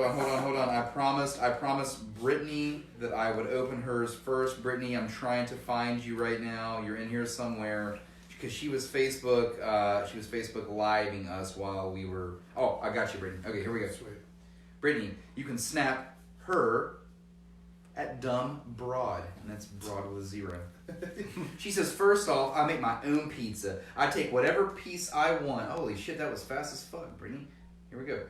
on. I promised Brittany that I would open hers first. Brittany, I'm trying to find you right now. You're in here somewhere because she was Facebook living us while we were. Oh, I got you, Brittany. Okay, here we go. Sweet. Brittany, you can snap her at dumb broad, and that's broad with 0. She says, first off, I make my own pizza. I take whatever piece I want. Holy shit, that was fast as fuck, Brittany. Here we go.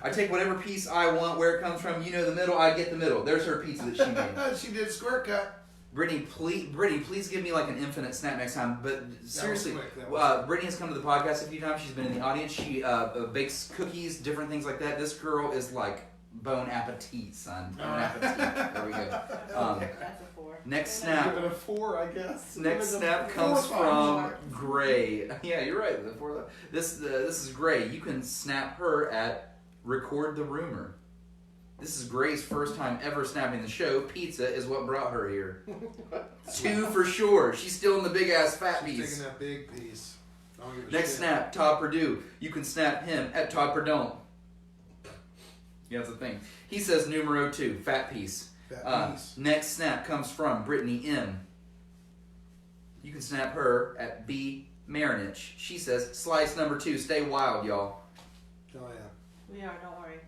I take whatever piece I want, where it comes from. You know the middle, I get the middle. There's her pizza that she made. She did square cut. Brittany, please give me like an infinite snap next time. But seriously, That was quick. Brittany has come to the podcast a few times. She's been in the audience. She bakes cookies, different things like that. This girl is like bon appetit, son. Bon appetit. There we go. That's a 4. Next Give snap. it a 4, I guess. Next snap comes from Gray. Yeah, you're right. This is Gray. You can snap her at record the rumor. This is Gray's first time ever snapping the show. Pizza is what brought her here. 2 for sure. She's still in the big ass fat She's piece. taking that big piece. I don't give a Next shit. snap, Todd Purdue. You can snap him at Todd Purdue. Yeah, that's the thing. He says numero 2, fat piece. Fat piece. Next snap comes from Brittany M. You can snap her at B. Marinich. She says, slice number 2, stay wild, y'all. Oh, yeah. We are, don't worry.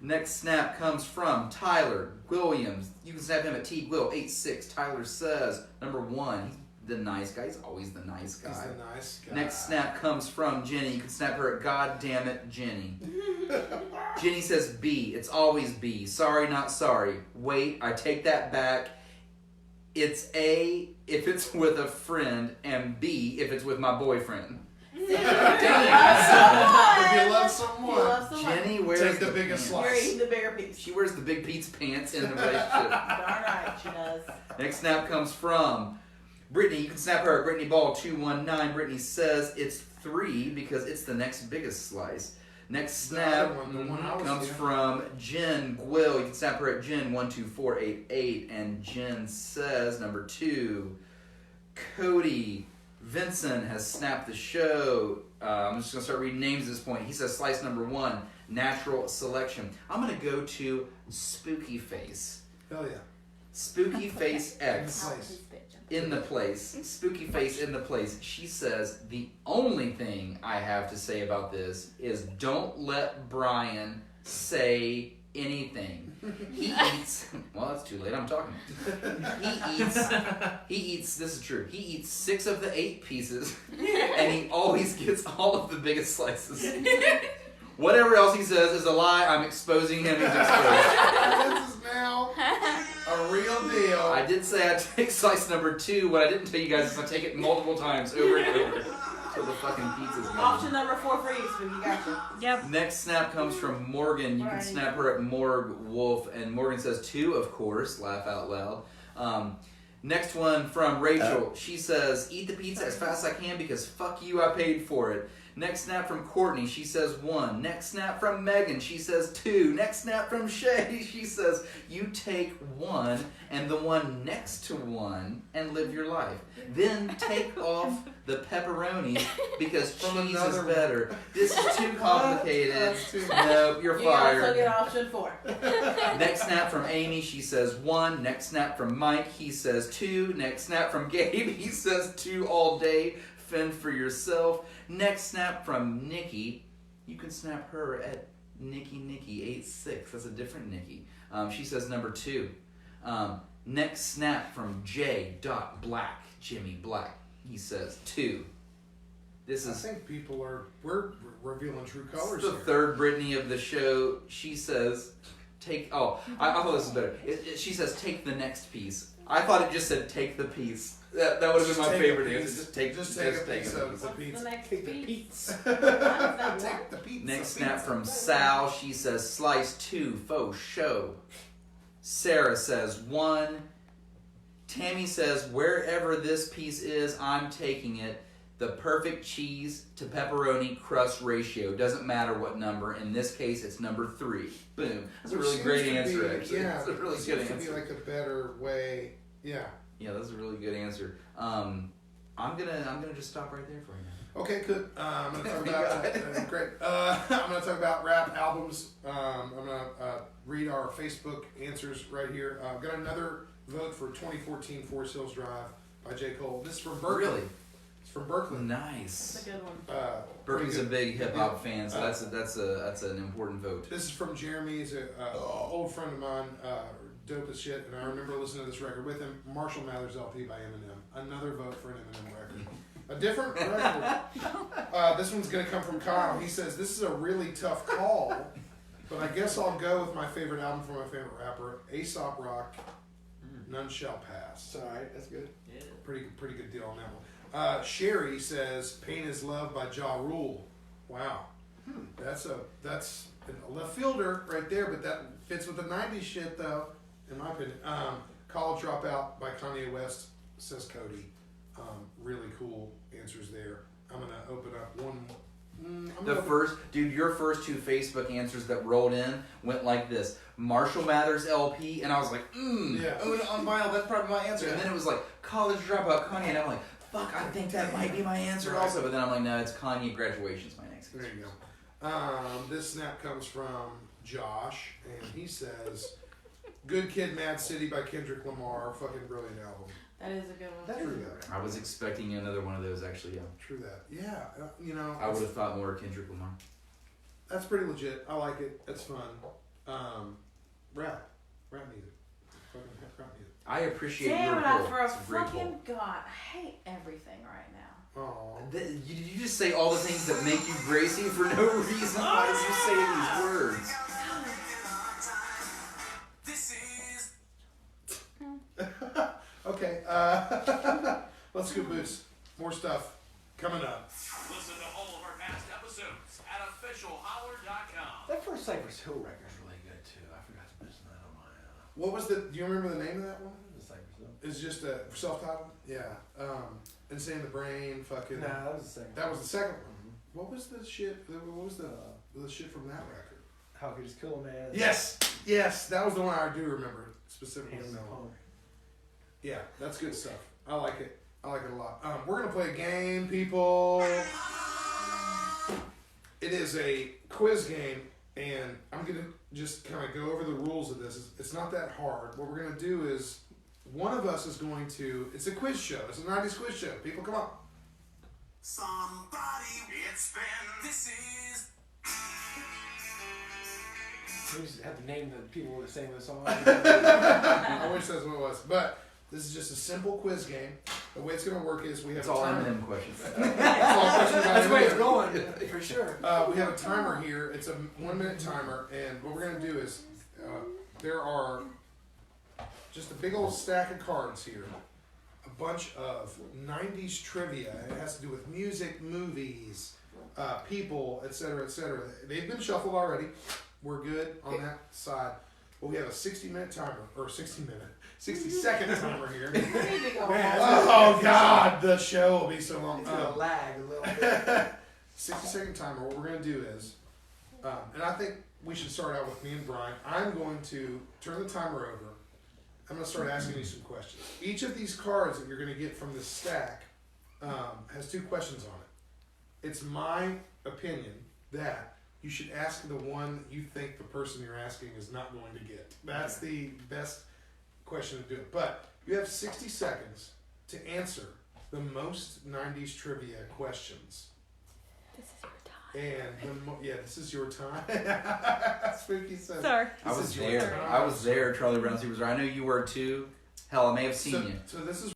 Next snap comes from Tyler Williams. You can snap him at T. Will 86. Tyler says, number 1, he's the nice guy. He's always the nice guy. He's the nice guy. Next snap comes from Jenny. You can snap her at God damn it, Jenny. Jenny says B. It's always B. Sorry, not sorry. Wait, I take that back. It's A if it's with a friend, and B if it's with my boyfriend. If you love someone, Jenny wears take the biggest pants. You're slice. eating the bigger piece. She wears the big Pete's pants in the relationship. Darn right, she does. Next snap comes from Brittany. You can snap her at Brittany Ball 219. Brittany says it's 3 because it's the next biggest slice. Next snap The one I was comes doing. from Jen Gwill. You can snap her at Jen 12488, and Jen says number 2. Cody Vincent has snapped the show. I'm just gonna start reading names at this point. He says slice number 1, natural selection. I'm gonna go to Spooky Face. Hell yeah. Spooky Face X. Place. In the place. Spooky Face in the place. She says, the only thing I have to say about this is don't let Brian say anything. He eats, well, it's too late, I'm talking. He eats, this is true, he eats 6 of the 8 pieces, and he always gets all of the biggest slices. Whatever else he says is a lie. I'm exposing him. He's exposed. This is now a real deal. I did say I'd take slice number 2. What I didn't tell you guys is I take it multiple times over and over till the fucking pizza's gone. Option number 4 for you, Spooky. Gotcha. Yep. Next snap comes from Morgan. You can Right. snap her at Morg Wolf, and Morgan says 2, of course. Laugh out loud. Next one from Rachel. She says, eat the pizza as fast as I can because fuck you, I paid for it. Next snap from Courtney, she says 1. Next snap from Megan, she says 2. Next snap from Shay, she says, you take 1 and the one next to 1 and live your life. Then take off the pepperoni because cheese is better. This is too complicated. Nope, you're You also fired. get option 4. Next snap from Amy, she says 1. Next snap from Mike, he says 2. Next snap from Gabe, he says 2 all day. Fend for yourself. Next snap from Nikki, you can snap her at Nikki86. That's a different Nikki. She says number 2. Next snap from J. Black, Jimmy Black. He says 2. This is. I think people we're revealing true colors. The here. third Brittany of the show. She says, take. Oh, I thought this was better. She says, take the next piece. I thought it just said, take the piece. That would have been my favorite answer. Just take a piece it. of the pizza. The next Take the piece. Take the pizza. Next snap from Sal. She says, slice 2, faux show. Sarah says 1. Tammy says, wherever this piece is, I'm taking it. The perfect cheese to pepperoni crust ratio. Doesn't matter what number. In this case, it's number 3. Boom. That's a Which really seems great to answer, be- actually. Yeah, That's a really it good seems to answer. be like a better way. Yeah. Yeah, that's a really good answer. I'm gonna just stop right there for you now. Okay, good. I'm gonna talk about great. I'm gonna talk about rap albums. I'm gonna read our Facebook answers right here. Got another vote for 2014 Forest Hills Drive by J. Cole. This is from Berkeley. Really? It's from Berkeley. Nice. That's a good one. Berkeley's a pretty big hip hop fan, so that's an important vote. This is from Jeremy. He's an old friend of mine. Dope as shit, and I remember listening to this record with him. Marshall Mathers LP by Eminem. Another vote for an Eminem record. A different record. This one's going to come from Kyle. He says, this is a really tough call, but I guess I'll go with my favorite album from my favorite rapper, Aesop Rock, None Shall Pass. It's alright, that's good. Yeah. Pretty good deal on that one. Sherry says, Pain is Love by Ja Rule. Wow. That's a left fielder right there, but that fits with the 90s shit, though. In my opinion, College Dropout by Kanye West, says Cody. Really cool answers there. I'm gonna open up one. Your first 2 Facebook answers that rolled in went like this: Marshall Mathers LP, and I was like, Yeah. on vinyl, that's probably my answer. And then it was like College Dropout Kanye, and I'm like, fuck, I think that might be my answer also. But then I'm like, no, it's Kanye Graduation's my next answer. There you go. This snap comes from Josh, and he says, Good Kid, Mad City by Kendrick Lamar. Fucking brilliant album. That is a good one. That's true that. I was expecting another one of those, actually, yeah. True that. Yeah, I would have thought more Kendrick Lamar. that's pretty legit. I like it. It's fun. Rap music. Fucking rap music. I appreciate Damn your it, I pull. for a It's great fucking pull. god, I hate everything right now. Oh. Did you just say all the things that make you Gracie for no reason? Why did you say these words? This is Okay. Let's go boost. More stuff coming up. Listen to all of our past episodes at officialholler.com. That first Cypress Hill record's really good too. I forgot to mention that on my What was the? Do you remember the name of that one? the Cypress Hill. It's just a self-titled. Yeah. Insane the Brain. Fucking. Nah, that was the second. That was the second one. What was the shit? What was the shit from that record? How Could Just Kill a Man. Yes, that was the one I do remember specifically. Hands That one. Punk. Yeah, that's good stuff. I like it. I like it a lot. We're gonna play a game, people. It is a quiz game, and I'm gonna just kind of go over the rules of this. It's not that hard. What we're gonna do is one of us is going to. It's a quiz show. It's a 90s quiz show. People, come on. somebody. It's been. This is. We just have to name the people that sang the song. I wish that's what it was, but this is just a simple quiz game. The way it's gonna work is we have It's a all timer. Eminem questions. It's all questions about That's the way it's Eminem. going, for sure. We have a timer here. It's a 1 minute timer, and what we're gonna do is there are just a big old stack of cards here, a bunch of 90s trivia. It has to do with music, movies, people, etc., etc. They've been shuffled already. We're good on that side. But we have a 60-minute timer, or 60-second timer here. We need to go Oh God, the show will be so long. It's gonna lag a little bit. 60-second timer. What we're going to do is, and I think we should start out with me and Brian. I'm going to turn the timer over. I'm going to start asking you some questions. Each of these cards that you're going to get from this stack has 2 questions on it. It's my opinion that you should ask the one you think the person you're asking is not going to get. That's the best question to do it. But you have 60 seconds to answer the most 90s trivia questions. This is your time. And this is your time. Spooky says. Sorry. I was there. Charlie Brown Superstar. I know you were too. Hell, I may have seen you. So this is